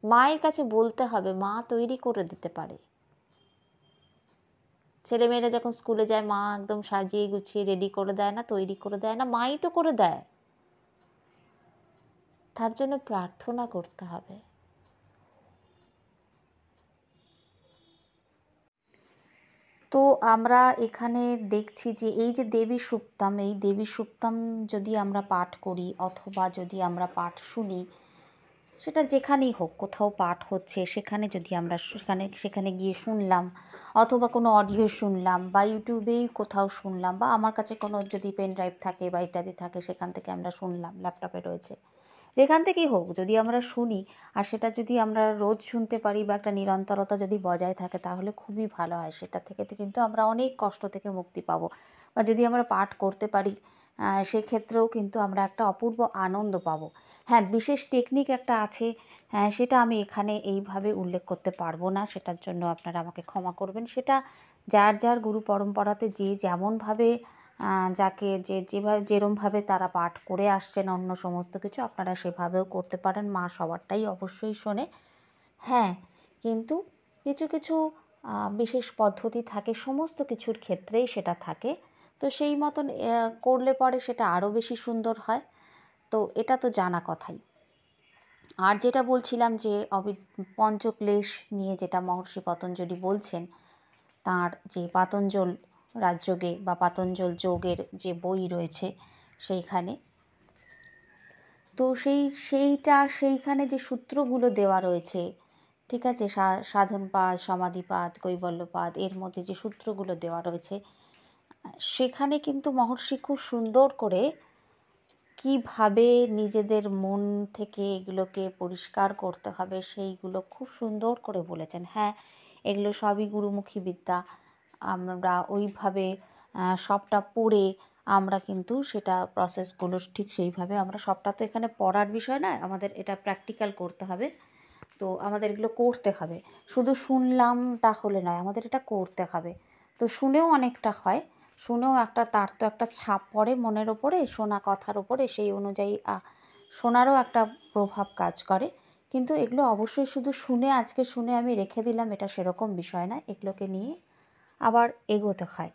Speaker 1: মায়ের কাছে বলতে হবে, মা তৈরি করে দিতে পারে। ছেলেমেয়েরা যখন স্কুলে যায়, মা একদম সাজিয়ে গুছিয়ে রেডি করে দেয় না, তৈরি করে দেয় না, মাই তো করে দেয়। তার জন্য প্রার্থনা করতে হবে। তো আমরা এখানে দেখছি যে এই যে দেবী সুক্তম, এই দেবী সুক্তম যদি আমরা পাঠ করি অথবা যদি আমরা পাঠ শুনি, সেটা যেখানেই হোক, কোথাও পাঠ হচ্ছে সেখানে যদি আমরা সেখানে গিয়ে শুনলাম, অথবা কোনো অডিও শুনলাম, বা ইউটিউবেই কোথাও শুনলাম, বা আমার কাছে কোনো যদি পেন ড্রাইভ থাকে বা ইত্যাদি থাকে সেখান থেকে আমরা শুনলাম, ল্যাপটপে রয়েছে, যেখান থেকেই হোক যদি আমরা শুনি, আর সেটা যদি আমরা রোজ শুনতে পারি বা একটা নিরন্তরতা যদি বজায় থাকে তাহলে খুবই ভালো হয়। সেটা থেকে কিন্তু আমরা অনেক কষ্ট থেকে মুক্তি পাবো। বা যদি আমরা পাঠ করতে পারি সেক্ষেত্রেও কিন্তু আমরা একটা অপূর্ব আনন্দ পাবো। হ্যাঁ, বিশেষ টেকনিক একটা আছে, সেটা আমি এখানে এইভাবে উল্লেখ করতে পারবো না, সেটার জন্য আপনারা আমাকে ক্ষমা করবেন। সেটা যার যার গুরু পরম্পরাতে যে যেমনভাবে যাকে যেভাবে যেরমভাবে তারা পাঠ করে আসছেন অন্য সমস্ত কিছু, আপনারা সেভাবেও করতে পারেন। মা সবারটাই অবশ্যই শোনে। হ্যাঁ, কিন্তু কিছু কিছু বিশেষ পদ্ধতি থাকে, সমস্ত কিছুর ক্ষেত্রেই সেটা থাকে। তো সেই মতন করলে পরে সেটা আরও বেশি সুন্দর হয়। তো এটা তো জানা কথাই। আর যেটা বলছিলাম যে পঞ্চক্লেশ নিয়ে যেটা মহর্ষি পতঞ্জলি বলছেন, তাঁর যে পাতঞ্জল রাজযোগে বা পাতঞ্জল যোগের যে বই রয়েছে সেইখানে, তো সেইখানে যে সূত্রগুলো দেওয়া রয়েছে, ঠিক আছে, সাধনপাদ, সমাধিপাদ, কৈবল্যপাদ, এর মধ্যে যে সূত্রগুলো দেওয়া রয়েছে সেখানে কিন্তু মহর্ষি খুব সুন্দর করে কিভাবে নিজেদের মন থেকে এগুলোকে পরিষ্কার করতে হবে সেইগুলো খুব সুন্দর করে বলেছেন। হ্যাঁ, এগুলো সবই গুরুমুখী বিদ্যা। আমরা ওইভাবে সবটা পড়ে আমরা কিন্তু সেটা প্রসেসগুলো ঠিক সেইভাবে আমরা সবটা তো এখানে পড়ার বিষয় নয়, আমাদের এটা প্র্যাকটিক্যাল করতে হবে। তো আমাদের এগুলো করতে হবে, শুধু শুনলাম তাহলে নয়, আমাদের এটা করতে হবে। তো শুনেও অনেকটা হয়, শুনেও তার তো একটা ছাপ পড়ে মনের ওপরে, শোনা কথার ওপরে, সেই অনুযায়ী শোনারও একটা প্রভাব কাজ করে। কিন্তু এগুলো অবশ্যই শুধু আজকে শুনে আমি রেখে দিলাম, এটা সেরকম বিষয় না, এগুলোকে নিয়ে আবার এগোতে হয়।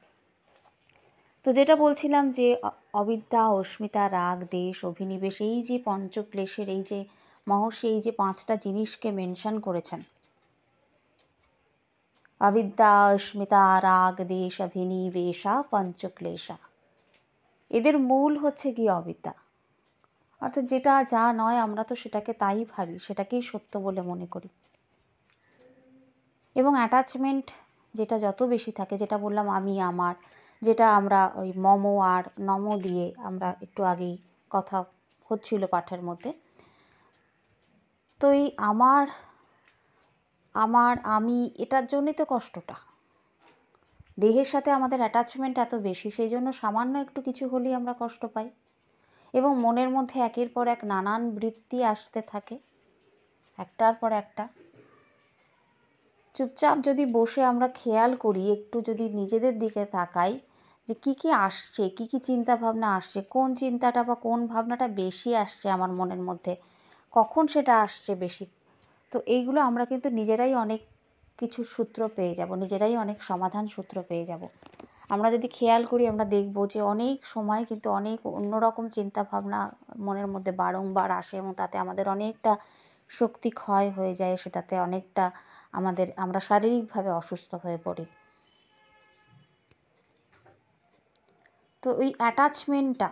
Speaker 1: তো যেটা বলছিলাম যে অবিদ্যা, অস্মিতা, রাগ, দেশ, অভিনিবেশ, এই যে পঞ্চক্লেশের এই যে মহর্ষি এই যে 5টা জিনিসকে মেনশন করেছেন, অবিদ্যা, অস্মিতা, রাগ, দেশ, অভিনিবেশা, পঞ্চক্লেশা, এদের মূল হচ্ছে গিয়ে অবিদ্যা। অর্থাৎ যেটা যা নয় আমরা তো সেটাকে তাই ভাবি, সেটাকেই সত্য বলে মনে করি। এবং অ্যাটাচমেন্ট যেটা যত বেশি থাকে, যেটা বললাম আমি আমার, যেটা আমরা ওই মম আর নম দিয়ে আমরা একটু আগেই কথা হচ্ছিল পাঠের মধ্যে, তো এই আমার আমি, এটার জন্যই তো কষ্টটা। দেহের সাথে আমাদের অ্যাটাচমেন্ট এত বেশি, সেই জন্য সামান্য একটু কিছু হলেই আমরা কষ্ট পাই, এবং মনের মধ্যে একের পর এক নানান বৃত্তি আসতে থাকে, একটার পর একটা। চুপচাপ যদি বসে আমরা খেয়াল করি, একটু যদি নিজেদের দিকে তাকাই যে কী কী আসছে, কী কী চিন্তাভাবনা আসছে, কোন চিন্তাটা বা কোন ভাবনাটা বেশি আসছে আমার মনের মধ্যে, কখন সেটা আসছে বেশি, তো এইগুলো আমরা কিন্তু নিজেরাই অনেক কিছু সূত্র পেয়ে যাব, নিজেরাই অনেক সমাধান সূত্র পেয়ে যাব। আমরা যদি খেয়াল করি আমরা দেখব যে অনেক সময় কিন্তু অনেক অন্যরকম চিন্তাভাবনা মনের মধ্যে বারংবার আসে, এবং তাতে আমাদের অনেকটা শক্তি ক্ষয় হয়ে যায়, সেটাতে অনেকটা আমরা শারীরিকভাবে অসুস্থ হয়ে পড়ি। তো ওই অ্যাটাচমেন্টটা,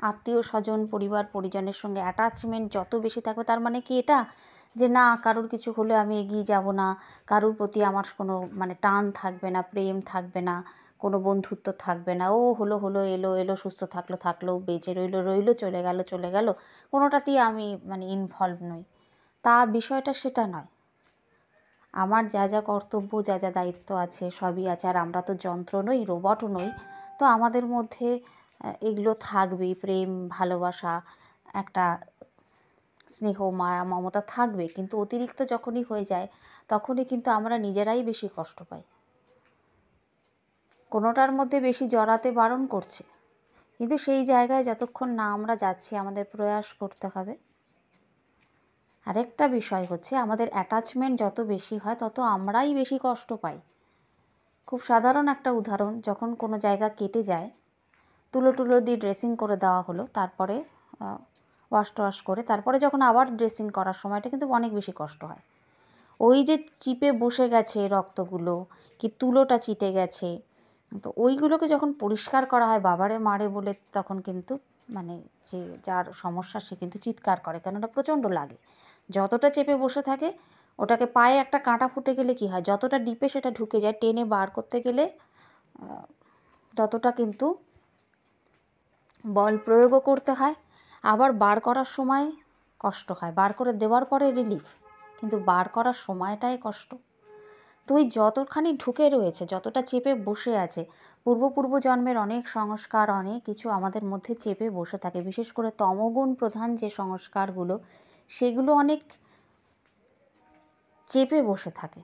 Speaker 1: আত্মীয় স্বজন, পরিবার পরিজনের সঙ্গে অ্যাটাচমেন্ট যত বেশি থাকবে, তার মানে কি এটা যে না কারোর কিছু হলে আমি এগিয়ে যাব না, কারোর প্রতি আমার কোনো টান থাকবে না, প্রেম থাকবে না, কোনো বন্ধুত্ব থাকবে না, ও হলো এলো সুস্থ থাকলো বেঁচে রইলো চলে গেল, কোনোটাতেই আমি ইনভলভ নই, তা বিষয়টা সেটা নয়। আমার যা যা কর্তব্য, যা যা দায়িত্ব আছে সবই আছে, আর আমরা তো যন্ত্র নই, রোবটও নই। তো আমাদের মধ্যে এগুলো থাকবেই, প্রেম, ভালোবাসা, একটা স্নেহ, মায়া, মমতা থাকবে, কিন্তু অতিরিক্ত যখনই হয়ে যায় তখনই কিন্তু আমরা নিজেরাই বেশি কষ্ট পাই। কোনোটার মধ্যে বেশি জড়াতে বারণ করছে, কিন্তু সেই জায়গায় যতক্ষণ না আমরা যাচ্ছি আমাদের প্রয়াস করতে হবে। আরেকটা বিষয় হচ্ছে, আমাদের অ্যাটাচমেন্ট যত বেশি হয় তত আমরাই বেশি কষ্ট পাই। খুব সাধারণ একটা উদাহরণ, যখন কোনো জায়গা কেটে যায়, তুলো দিয়ে ড্রেসিং করে দেওয়া হলো, তারপরে ওয়াশ করে তারপরে যখন আবার ড্রেসিং করার সময়টা কিন্তু অনেক বেশি কষ্ট হয়। ওই যে চিপে বসে গেছে রক্তগুলো, কি তুলোটা চিটে গেছে, তো ওইগুলোকে যখন পরিষ্কার করা হয় বাবারে মারে বলে, তখন কিন্তু মানে যে যার সমস্যা সে কিন্তু চিৎকার করে, কেননা প্রচণ্ড লাগে। যতটা চেপে বসে থাকে, ওটাকে পায়ে একটা কাঁটা ফুটে গেলে কি হয়, যতটা ডিপে সেটা ঢুকে যায়, টেনে বার করতে গেলে ততটা কিন্তু বল প্রয়োগও করতে হয়। আবার বার করার সময় কষ্ট হয়, বার করে দেওয়ার পরে রিলিফ, কিন্তু বার করার সময়টাই কষ্ট। তো ওই যতখানি ঢুকে রয়েছে, যতটা চেপে বসে আছে, পূর্ব জন্মের অনেক সংস্কার, অনেক কিছু আমাদের মধ্যে চেপে বসে থাকে। বিশেষ করে তমগুণ প্রধান যে সংস্কারগুলো, সেগুলো অনেক চেপে বসে থাকে।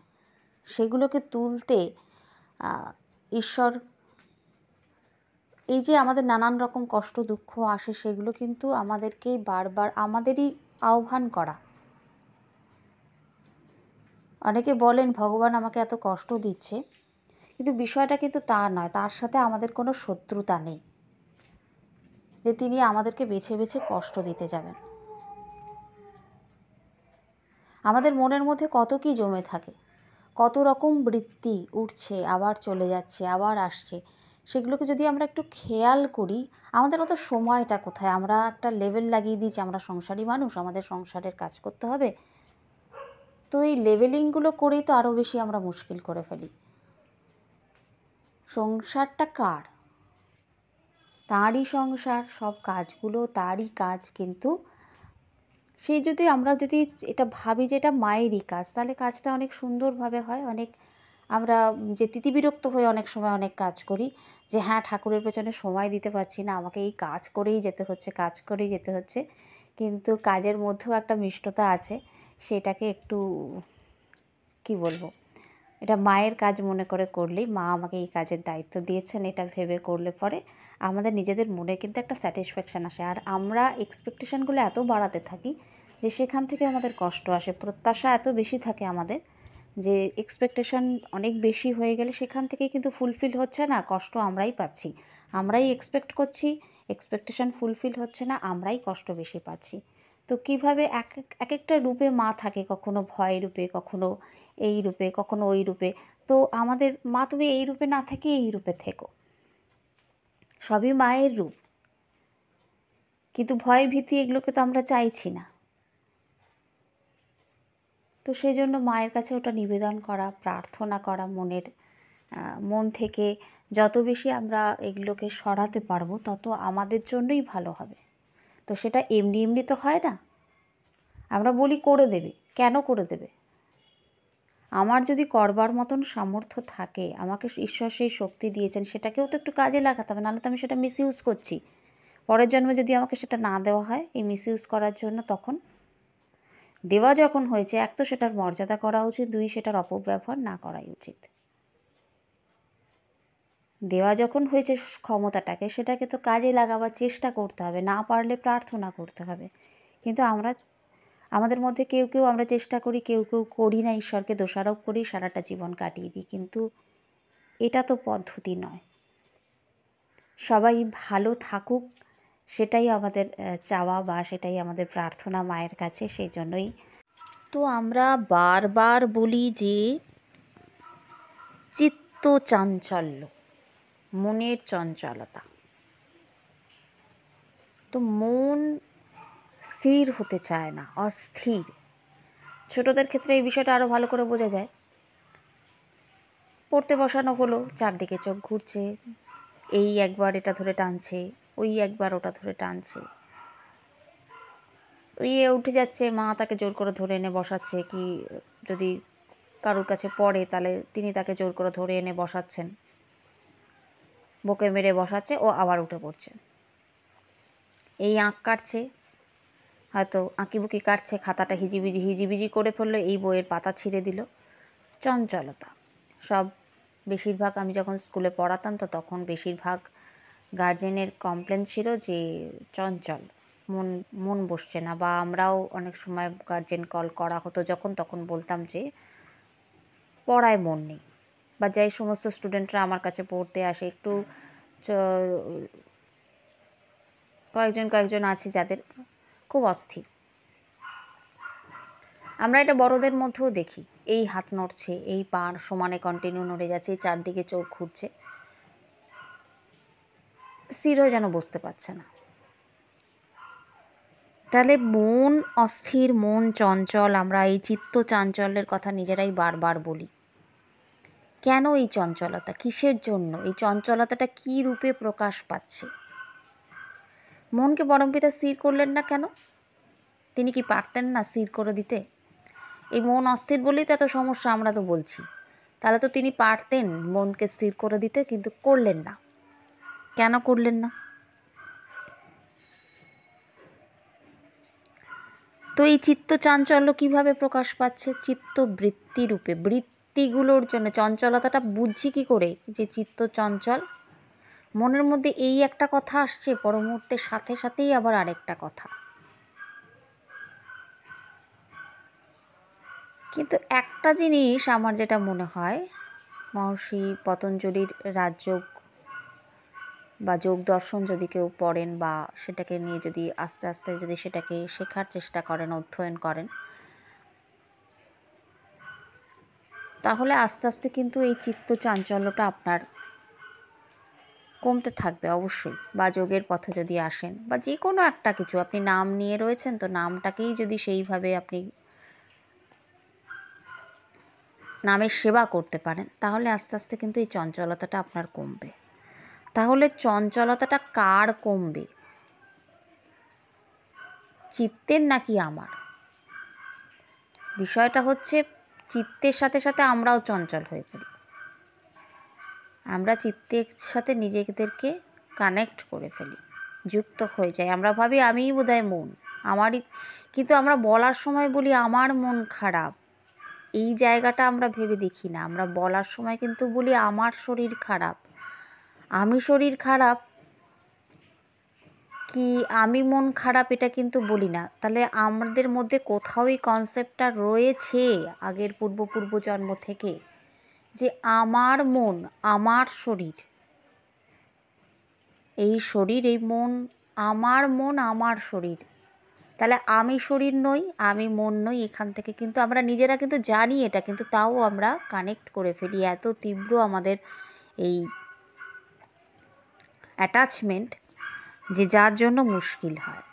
Speaker 1: সেগুলোকে তুলতে ঈশ্বর, এই যে আমাদের নানান রকম কষ্ট দুঃখ আসে, সেগুলো কিন্তু আমাদেরকেই বারবার আমাদেরই আহ্বান করা। অনেকে বলেন ভগবান আমাকে এত কষ্ট দিচ্ছে, কিন্তু বিষয়টা কিন্তু তা নয়। তার সাথে আমাদের কোনো শত্রুতা নেই যে তিনি আমাদেরকে বেছে বেছে কষ্ট দিতে যাবেন। আমাদের মনের মধ্যে কত কি জমে থাকে, কত রকম বৃত্তি উঠছে, আবার চলে যাচ্ছে, আবার আসছে। সেগুলোকে যদি আমরা একটু খেয়াল করি, আমাদের অত সময়টা কোথায়? আমরা একটা লেভেল লাগিয়ে দিয়েছি, আমরা সংসারী মানুষ, আমাদের সংসারের কাজ করতে হবে। তো এই লেভেলিংগুলো করেই তো আরও বেশি আমরা মুশকিল করে ফেলি। সংসারটা কার? তাঁরই সংসার, সব কাজগুলো তারই কাজ। কিন্তু সেই যদি আমরা যদি এটা ভাবি যে এটা মায়েরই কাজ, তাহলে কাজটা অনেক সুন্দরভাবে হয়। অনেক আমরা যে তিতিবিরক্ত হয়ে অনেক সময় অনেক কাজ করি, যে হ্যাঁ ঠাকুরের পেছনে সময় দিতে পারছি না, আমাকে এই কাজ করেই যেতে হচ্ছে, কাজ করেই যেতে হচ্ছে। কিন্তু কাজের মধ্যেও একটা মিষ্টতা আছে, সেটাকে একটু কি বলবো, এটা মায়ের কাজ মনে করে করলেই, মা আমাকে এই কাজের দায়িত্ব দিয়েছেন, এটা ভেবে করলে পরে আমাদের নিজেদের মনে কিন্তু একটা স্যাটিসফ্যাকশান আসে। আর আমরা এক্সপেকটেশানগুলো এত বাড়াতে থাকি যে সেখান থেকে আমাদের কষ্ট আসে। প্রত্যাশা এত বেশি থাকে আমাদের যে এক্সপেকটেশান অনেক বেশি হয়ে গেলে সেখান থেকে কিন্তু ফুলফিল হচ্ছে না, কষ্ট আমরাই পাচ্ছি। আমরাই এক্সপেক্ট করছি, এক্সপেকটেশান ফুলফিল হচ্ছে না, আমরাই কষ্ট বেশি পাচ্ছি। তো কীভাবে এক একটা রূপে মা থাকে, কখনো ভয় রূপে, কখনো এই রূপে, কখনো ওই রূপে। তো আমাদের মা তুমি এই রূপে না থেকে এই রূপে থেকো, সবই মায়ের রূপ। কিন্তু ভয় ভীতি এগুলোকে তো আমরা চাইছি না। তো সেই জন্য মায়ের কাছে ওটা নিবেদন করা, প্রার্থনা করা, মন থেকে যত বেশি আমরা এগুলোকে সরাতে পারবো তত আমাদের জন্যই ভালো হবে। তো সেটা এমনি এমনি তো হয় না। আমরা বলি করে দেবে, কেন করে দেবে? আমার যদি করবার মতন সামর্থ্য থাকে, আমাকে ঈশ্বর সেই শক্তি দিয়েছেন, সেটাকেও তো একটু কাজে লাগাতে হবে, নাহলে তো আমি সেটা মিসইউজ করছি। পরের জন্মে যদি আমাকে সেটা না দেওয়া হয় এই মিসইউজ করার জন্য, তখন দেওয়া যখন হয়েছে, এক তো সেটার মর্যাদা করা উচিত, দুই সেটার অপব্যবহার না করাই উচিত। দেওয়া যখন হয়েছে ক্ষমতাটাকে, সেটাকে তো কাজে লাগাবার চেষ্টা করতে হবে, না পারলে প্রার্থনা করতে হবে। কিন্তু আমাদের মধ্যে কেউ কেউ আমরা চেষ্টা করি, কেউ কেউ করি না, ঈশ্বরকে দোষারোপ করি, সারাটা জীবন কাটিয়ে দিই। কিন্তু এটা তো পদ্ধতি নয়। সবাই ভালো থাকুক, সেটাই আমাদের চাওয়া, বা সেটাই আমাদের প্রার্থনা মায়ের কাছে। সেই জন্যই তো আমরা বারবার বলি যে চিত্ত চাঞ্চল্য, মনের চঞ্চলতা। তো মন স্থির হতে চায় না, অস্থির। ছোটদের ক্ষেত্রে এই বিষয়টা আরও ভালো করে বোঝা যায়। পড়তে বসানো হলো, চারদিকে চোখ ঘুরছে, এই একবার এটা ধরে টানছে, ওই একবার ওটা ধরে টানছে, উঠে যাচ্ছে, মা তাকে জোর করে ধরে এনে বসাচ্ছে, কি যদি কারোর কাছে পড়ে তাহলে তিনি তাকে জোর করে ধরে এনে বসাচ্ছেন, বকে মেরে বসাচ্ছে, ও আবার উঠে পড়ছে। এই আঁক কাটছে, হয়তো আঁকিবুকি কাটছে, খাতাটা হিজিবিজি করে ফেললো, এই বইয়ের পাতা ছিঁড়ে দিল। চঞ্চলতা সব। বেশিরভাগ আমি যখন স্কুলে পড়াতাম তো তখন বেশিরভাগ গার্জেনের কমপ্লেন ছিল যে চঞ্চল, মন বসছে না। বা আমরাও অনেক সময় গার্জেন কল করা হতো যখন, তখন বলতাম যে পড়ায় মন নেই। বা যাই সমস্ত স্টুডেন্টরা আমার কাছে পড়তে আসে, একটু কয়েকজন আছে যাদের খুব অস্থির। আমরা এটা বড়দের মধ্যেও দেখি, এই হাত নড়ছে, এই পা সমানে কন্টিনিউ নড়ে যাচ্ছে, এই চারদিকে চোখ ঘুরছে, স্থির হয়ে যেন বসতে পারছে না। তাহলে মন অস্থির, মন চঞ্চল, আমরা এই চিত্ত চাঞ্চল্যের কথা নিজেরাই বারবার বলি। কেন এই চঞ্চলতা? কিসের জন্য? এই চঞ্চলতাটা কী রূপে প্রকাশ পাচ্ছে? মনকে পরমপিতা স্থির করলেন না কেন? তিনি কি পারতেন না স্থির করে দিতে? এই মন অস্থির বলেই তো এত সমস্যা, আমরা তো বলছি। তাহলে তো তিনি পারতেন মনকে স্থির করে দিতে, কিন্তু করলেন না। কেন করলেন না? তো এই চিত্ত চাঞ্চল্য কীভাবে প্রকাশ পাচ্ছে? চিত্তবৃত্তি রূপে। বৃত্তিগুলোর জন্য চঞ্চলতাটা বুঝছি কী করে যে চিত্ত চঞ্চল? মনের মধ্যে এই একটা কথা আসছে, পর মুহূর্তের সাথে সাথেই আবার আরেকটা কথা। কিন্তু একটা জিনিস আমার যেটা মনে হয়, মহর্ষি পতঞ্জলির রাজযোগ বা যোগ দর্শন যদি কেউ পড়েন বা সেটাকে নিয়ে যদি আস্তে আস্তে যদি সেটাকে শেখার চেষ্টা করেন, অধ্যয়ন করেন, তাহলে আস্তে আস্তে কিন্তু এই চিত্ত চাঞ্চল্যটা আপনার কমতে থাকবে অবশ্যই। বা যোগের পথে যদি আসেন বা যে কোনো একটা কিছু, আপনি নাম নিয়ে রয়েছেন তো নামটাকেই যদি সেইভাবে আপনি নামের সেবা করতে পারেন, তাহলে আস্তে আস্তে কিন্তু এই চঞ্চলতাটা আপনার কমবে। তাহলে চঞ্চলতাটা কার কমবে? চিত্তের নাকি আমার? বিষয়টা হচ্ছে চিত্তের সাথে সাথে আমরাও চঞ্চল হয়ে পড়ি। আমরা চিত্তের সাথে নিজেদেরকে কানেক্ট করে ফেলি, যুক্ত হয়ে যাই। আমরা ভাবি আমিই বোধহয় মন, আমারই। কিন্তু আমরা বলার সময় বলি আমার মন খারাপ, এই জায়গাটা আমরা ভেবে দেখি না। আমরা বলার সময় কিন্তু বলি আমার শরীর খারাপ, আমি শরীর খারাপ কি আমি মন খারাপ, এটা কিন্তু বলি না। তাহলে আমাদের মধ্যে কোথাও এই কনসেপ্টটা রয়েছে আগের পূর্বজন্ম থেকে, যে আমার মন, আমার শরীর, এই শরীর, এই মন, আমার মন, আমার শরীর। তাহলে আমি শরীর নই, আমি মন নই। এখান থেকে কিন্তু আমরা নিজেরা কিন্তু জানি এটা, কিন্তু তাও আমরা কানেক্ট করে ফেলি। এত তীব্র আমাদের এই অ্যাটাচমেন্ট, যে যার জন্য মুশকিল হয়।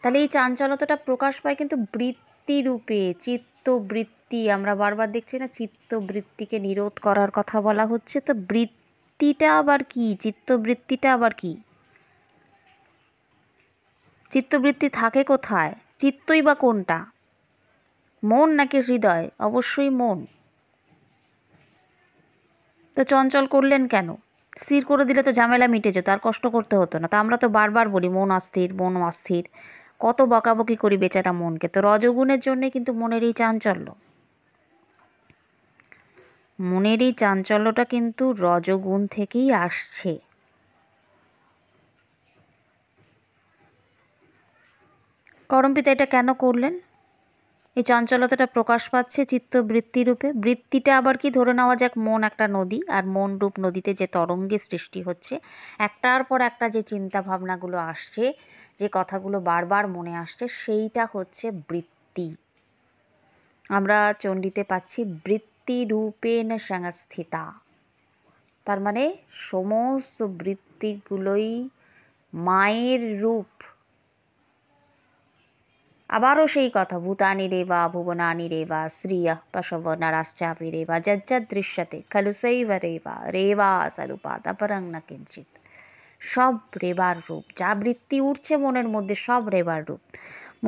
Speaker 1: তাহলে এই চাঞ্চলতাটা প্রকাশ পায় কিন্তু বৃত্তিরূপে, চিত্তবৃত্তি। আমরা বারবার দেখছি না, চিত্তবৃত্তিকে নিরোধ করার কথা বলা হচ্ছে। তো বৃত্তিটা আবার কি? চিত্তবৃত্তিটা আবার কি? চিত্তবৃত্তি থাকে কোথায়? চিত্তই বা কোনটা? মন নাকি হৃদয়? অবশ্যই মন। তো চঞ্চল করলেন কেন? স্থির করে দিলে তো ঝামেলা মিটে যেত, আর কষ্ট করতে হতো না। তা আমরা তো বারবার বলি মন অস্থির, মন অস্থির। কত বকাবকি করি বেচারা মনকে। তো রজগুণের জন্যে কিন্তু মনের এই চাঞ্চল্য। মনের এই চাঞ্চল্যটা কিন্তু রজগুণ থেকেই আসছে। করমপিতা এটা কেন করলেন? এই চঞ্চলতাটা প্রকাশ পাচ্ছে চিত্তবৃত্তি রূপে। বৃত্তিটা আবার কি? ধরে নেওয়া যাক মন একটা নদী, আর মন রূপ নদীতে যে তরঙ্গের সৃষ্টি হচ্ছে, একটার পর একটা যে চিন্তা ভাবনাগুলো আসছে, যে কথাগুলো বারবার মনে আসছে, সেইটা হচ্ছে বৃত্তি। আমরা চণ্ডীতে পাচ্ছি বৃত্তি রূপেণ সংস্থিতা। তার মানে সমস্ত বৃত্তিগুলোই মায়ের রূপ। আবারও সেই কথা, ভূতানি রেবা ভুবনানি রেবা স্ত্রিয় পশব নরাশ্চাপি রেবা যজ্জদ দৃশ্যতে খলু সৈব রেবা রেবা স্বরূপাৎ অপরং ন কিঞ্চিৎ। সব রেবার রূপ। যা বৃত্তি উঠছে মনের মধ্যে সব রেবার রূপ।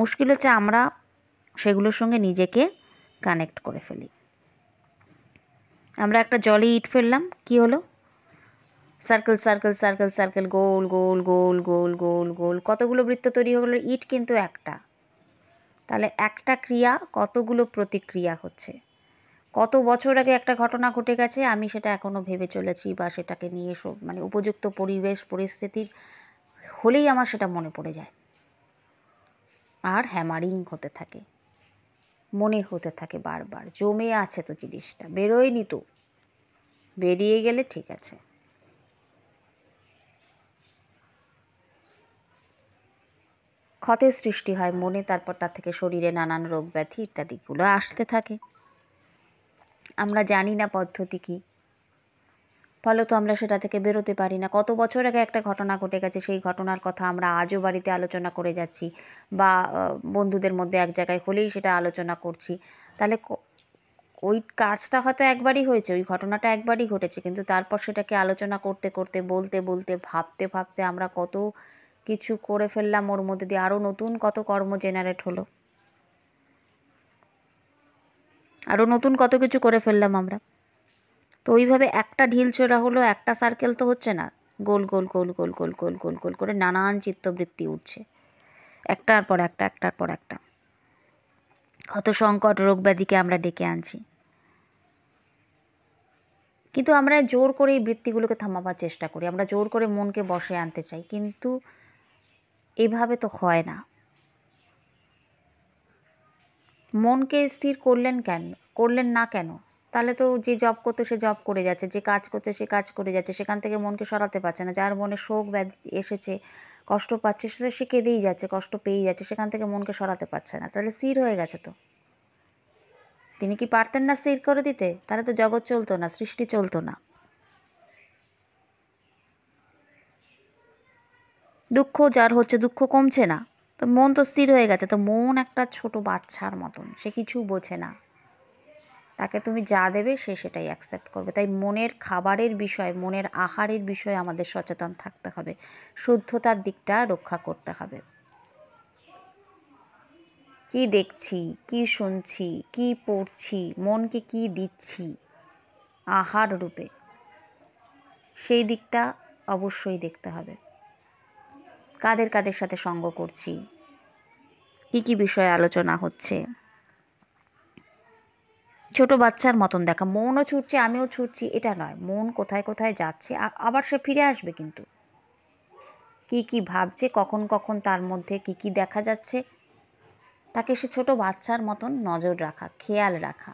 Speaker 1: মুশকিল হচ্ছে আমরা সেগুলোর সঙ্গে নিজেকে কানেক্ট করে ফেলি। আমরা একটা জলে ইট ফেললাম, কি হলো? সার্কেল সার্কেল সার্কেল সার্কেল, গোল গোল গোল গোল গোল গোল, কতগুলো বৃত্ত তৈরি হলো? ইট কিন্তু একটা। তাহলে একটা ক্রিয়া কতগুলো প্রতিক্রিয়া হচ্ছে। কত বছর আগে একটা ঘটনা ঘটে গেছে, আমি সেটা এখনও ভেবে চলেছি, বা সেটাকে নিয়ে মানে উপযুক্ত পরিবেশ পরিস্থিতি হলেই আমার সেটা মনে পড়ে যায়, আর হ্যামারিং হতে থাকে, মনে হতে থাকে বারবার। জমে আছে তো জিনিসটা, বেরোয়নি তো, বেরিয়ে গেলে ঠিক আছে। ক্ষতের সৃষ্টি হয় মনে, তারপর তার থেকে শরীরে নানান রোগ ব্যাধি ইত্যাদিগুলো আসতে থাকে। আমরা জানি না পদ্ধতি কী। ফলত আমরা সেটা থেকে বেরোতে পারি না। কত বছর আগে একটা ঘটনা ঘটে গেছে, সেই ঘটনার কথা আমরা আজও বাড়িতে আলোচনা করে যাচ্ছি, বা বন্ধুদের মধ্যে এক জায়গায় হলেই সেটা আলোচনা করছি। তাহলে ওই কাজটা হয়তো একবারই হয়েছে, ওই ঘটনাটা একবারই ঘটেছে, কিন্তু তারপর সেটাকে আলোচনা করতে করতে, বলতে বলতে, ভাবতে ভাবতে আমরা কত কিছু করে ফেললাম, ওর মধ্যে দিয়ে আরও নতুন কত কর্ম জেনারেট হলো, আরও নতুন কত কিছু করে ফেললাম আমরা। তো ওইভাবে একটা ঢিল ছোড়া হলো, একটা সার্কেল তো হচ্ছে না, গোল গোল গোল গোল গোল গোল গোল গোল করে নানান চিত্তবৃত্তি উঠছে, একটার পর একটা, একটার পর একটা। কত সংকট রোগ ব্যাধিকে আমরা ডেকে আনছি, কিন্তু আমরা জোর করে এই বৃত্তিগুলোকে থামাবার চেষ্টা করি, আমরা জোর করে মনকে বশে আনতে চাই, কিন্তু এভাবে তো হয় না। মনকে স্থির করলেন না কেন? তাহলে তো যে জব করতো সে জব করে যাচ্ছে, যে কাজ করছে সে কাজ করে যাচ্ছে, সেখান থেকে মনকে সরাতে পারছে না। যার মনে শোক ব্যাধি এসেছে, কষ্ট পাচ্ছে, সে কেঁদেই যাচ্ছে, কষ্ট পেয়েই যাচ্ছে, সেখান থেকে মনকে সরাতে পারছে না। তাহলে স্থির হয়ে গেছে তো। তিনি কি পারতেন না স্থির করে দিতে? তাহলে তো জগৎ চলতো না, সৃষ্টি চলতো না। দুঃখ যার হচ্ছে, দুঃখ কমছে না, তো মন তো স্থির হয়ে গেছে। তো মন একটা ছোট বাচ্চার মতন, সে কিছু বোঝে না, তাকে তুমি যা দেবে সে সেটাই অ্যাকসেপ্ট করবে। তাই মনের খাবারের বিষয়, মনের আহারের বিষয়ে আমাদের সচেতন থাকতে হবে, শুদ্ধতার দিকটা রক্ষা করতে হবে। কি দেখছি, কি শুনছি, কি পড়ছি, মনকে কি দিচ্ছি আহার রূপে, সেই দিকটা অবশ্যই দেখতে হবে। কাদের কাদের সাথে সঙ্গ করছি, কি কি বিষয়ে আলোচনা হচ্ছে। ছোট বাচ্চার মতন দেখা, মনও ছুটছে আমিও ছুটছি এটা নয়, মন কোথায় কোথায় যাচ্ছে, আবার সে ফিরে আসবে, কিন্তু কি কি ভাবছে, কখন কখন তার মধ্যে কি কি দেখা যাচ্ছে, তাকে সে ছোট বাচ্চার মতন নজর রাখা, খেয়াল রাখা,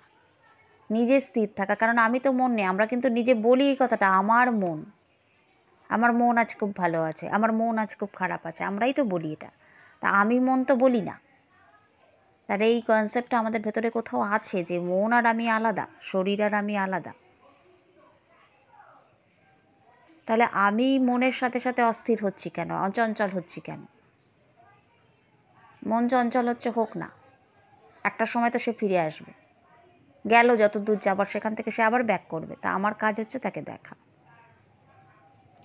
Speaker 1: নিজে স্থির থাকা। কারণ আমি তো মন নেই, আমরা কিন্তু নিজে বলি এই কথাটা, আমার মন আজ খুব ভালো আছে, আমার মন আজ খুব খারাপ আছে, আমরাই তো বলি এটা। তা আমি মন তো বলি না। তার এই কনসেপ্টটা আমাদের ভেতরে কোথাও আছে যে মন আর আমি আলাদা, শরীর আর আমি আলাদা। তাহলে আমি মনের সাথে সাথে অস্থির হচ্ছি কেন, অচঞ্চল হচ্ছি কেন? মন চঞ্চল হচ্ছে, হোক না, একটা সময় তো সে ফিরে আসবে, গেল যত দূর যাবার, সেখান থেকে সে আবার ব্যাক করবে। তা আমার কাজ হচ্ছে তাকে দেখা,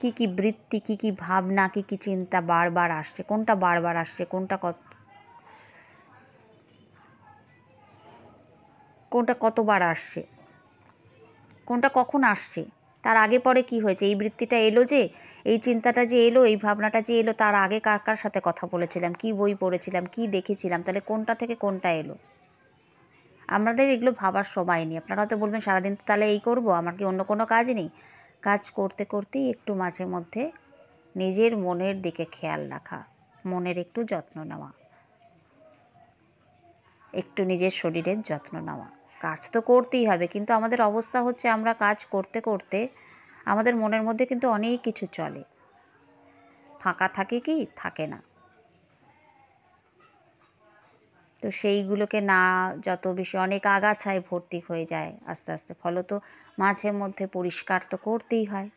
Speaker 1: কি কি বৃত্তি, কি কি ভাবনা, কি কি চিন্তা বারবার আসছে, কোনটা বারবার আসছে, কোনটা কতবার আসছে, কোনটা কখন আসছে, তার আগে পরে কি হয়েছে, এই বৃত্তিটা এলো যে, এই চিন্তাটা যে এলো, এই ভাবনাটা যে এলো, তার আগে কার কার সাথে কথা বলেছিলাম, কি বই পড়েছিলাম, কি দেখেছিলাম, তাহলে কোনটা থেকে কোনটা এলো। আমাদের এগুলো ভাবার সময় নেই। আপনারা হয়তো বলবেন সারাদিন তো তাহলে এই করব, আমার কি অন্য কোনো কাজ নেই? কাজ করতে করতেই একটু মাঝে মধ্যে নিজের মনের দিকে খেয়াল রাখা, মনের একটু যত্ন নেওয়া, একটু নিজের শরীরের যত্ন নেওয়া। কাজ তো করতেই হবে, কিন্তু আমাদের অবস্থা হচ্ছে আমরা কাজ করতে করতে আমাদের মনের মধ্যে কিন্তু অনেক কিছু চলে, ফাঁকা থাকে কি থাকে না। তো সেইগুলোকে না, যত বেশি অনেক আগাছায় ভর্তি হয়ে যায় আস্তে আস্তে, ফলত মাঝে মধ্যে পরিষ্কার তো করতেই হয়।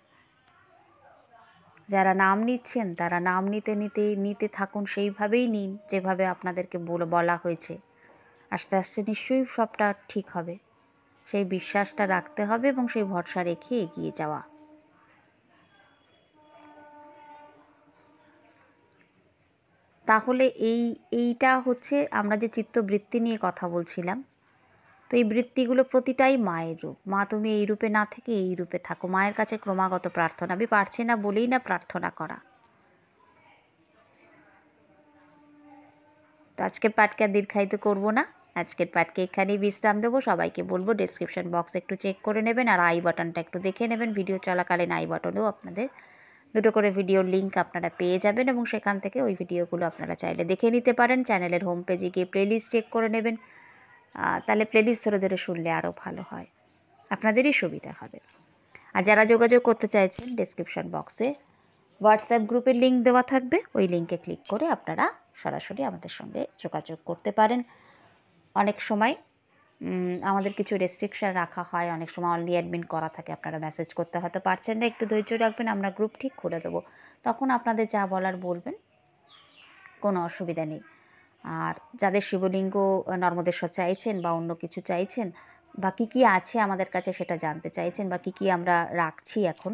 Speaker 1: যারা নাম নিচ্ছেন তারা নাম নিতে নিতে নিতে থাকুন, সেইভাবেই নিন যেভাবে আপনাদেরকে বলা হয়েছে। আস্তে আস্তে নিশ্চয়ই সবটা ঠিক হবে, সেই বিশ্বাসটা রাখতে হবে এবং সেই ভরসা রেখে এগিয়ে যাওয়া। তাহলে এইটা হচ্ছে আমরা যে চিত্তবৃত্তি নিয়ে কথা বলছিলাম। তো এই বৃত্তিগুলো প্রতিটাই মায়ের রূপ। মা তুমি এই রূপে না থেকে এই রূপে থাকো, মায়ের কাছে ক্রমাগত প্রার্থনা। আমি পারছি না বলেই না প্রার্থনা করা। তো আজকের পাঠকে আর দীর্ঘায়িত করবো না, আজকের পাঠকে এখানেই বিশ্রাম দেবো। সবাইকে বলবো ডেসক্রিপশন বক্স একটু চেক করে নেবেন, আর আই বাটনটা একটু দেখে নেবেন। ভিডিও চলাকালীন আই বাটনেও আপনাদের দুটো করে ভিডিওর লিঙ্ক আপনারা পেয়ে যাবেন, এবং সেখান থেকে ওই ভিডিওগুলো আপনারা চাইলে দেখে নিতে পারেন। চ্যানেলের হোম পেজে গিয়ে প্লেলিস্ট চেক করে নেবেন, তাহলে প্লেলিস্ট ধরে ধরে শুনলে আরও ভালো হয়, আপনাদেরই সুবিধা হবে। আর যারা যোগাযোগ করতে চাইছেন, ডেসক্রিপশন বক্সে হোয়াটসঅ্যাপ গ্রুপের লিঙ্ক দেওয়া থাকবে, ওই লিঙ্কে ক্লিক করে আপনারা সরাসরি আমাদের সঙ্গে যোগাযোগ করতে পারেন। অনেক সময় আমাদের কিছু রেস্ট্রিকশান রাখা হয়, অনেক সময় অনলি অ্যাডমিন করা থাকে, আপনারা মেসেজ করতে হয়তো পারছেন না, একটু ধৈর্য রাখবেন, আমরা গ্রুপ ঠিক খুলে দেবো, তখন আপনাদের যা বলার বলবেন, কোনো অসুবিধা নেই। আর যাদের শিবলিঙ্গ নর্মদেশ্বর চাইছেন বা অন্য কিছু চাইছেন বা কী কী আছে আমাদের কাছে সেটা জানতে চাইছেন বা কী কী আমরা রাখছি এখন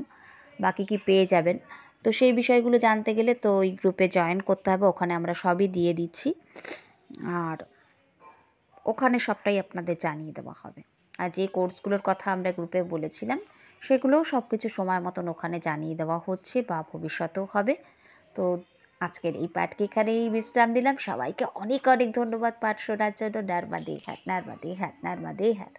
Speaker 1: বা কী কী পেয়ে যাবেন, তো সেই বিষয়গুলো জানতে গেলে তো ওই গ্রুপে জয়েন করতে হবে, ওখানে আমরা সবই দিয়ে দিচ্ছি আর ওখানে সবটাই আপনাদের জানিয়ে দেওয়া হবে। আর যে কোর্সগুলোর কথা আমরা গ্রুপে বলেছিলাম সেগুলোও সব কিছু সময় মতন ওখানে জানিয়ে দেওয়া হচ্ছে বা ভবিষ্যতেও হবে। তো আজকের এই পাঠকে এখানেই বিশ্রাম দিলাম। সবাইকে অনেক অনেক ধন্যবাদ পাঠ শোনার জন্য। নর্মদে হাট, নর্মদে হাট, নর্মদে হাট।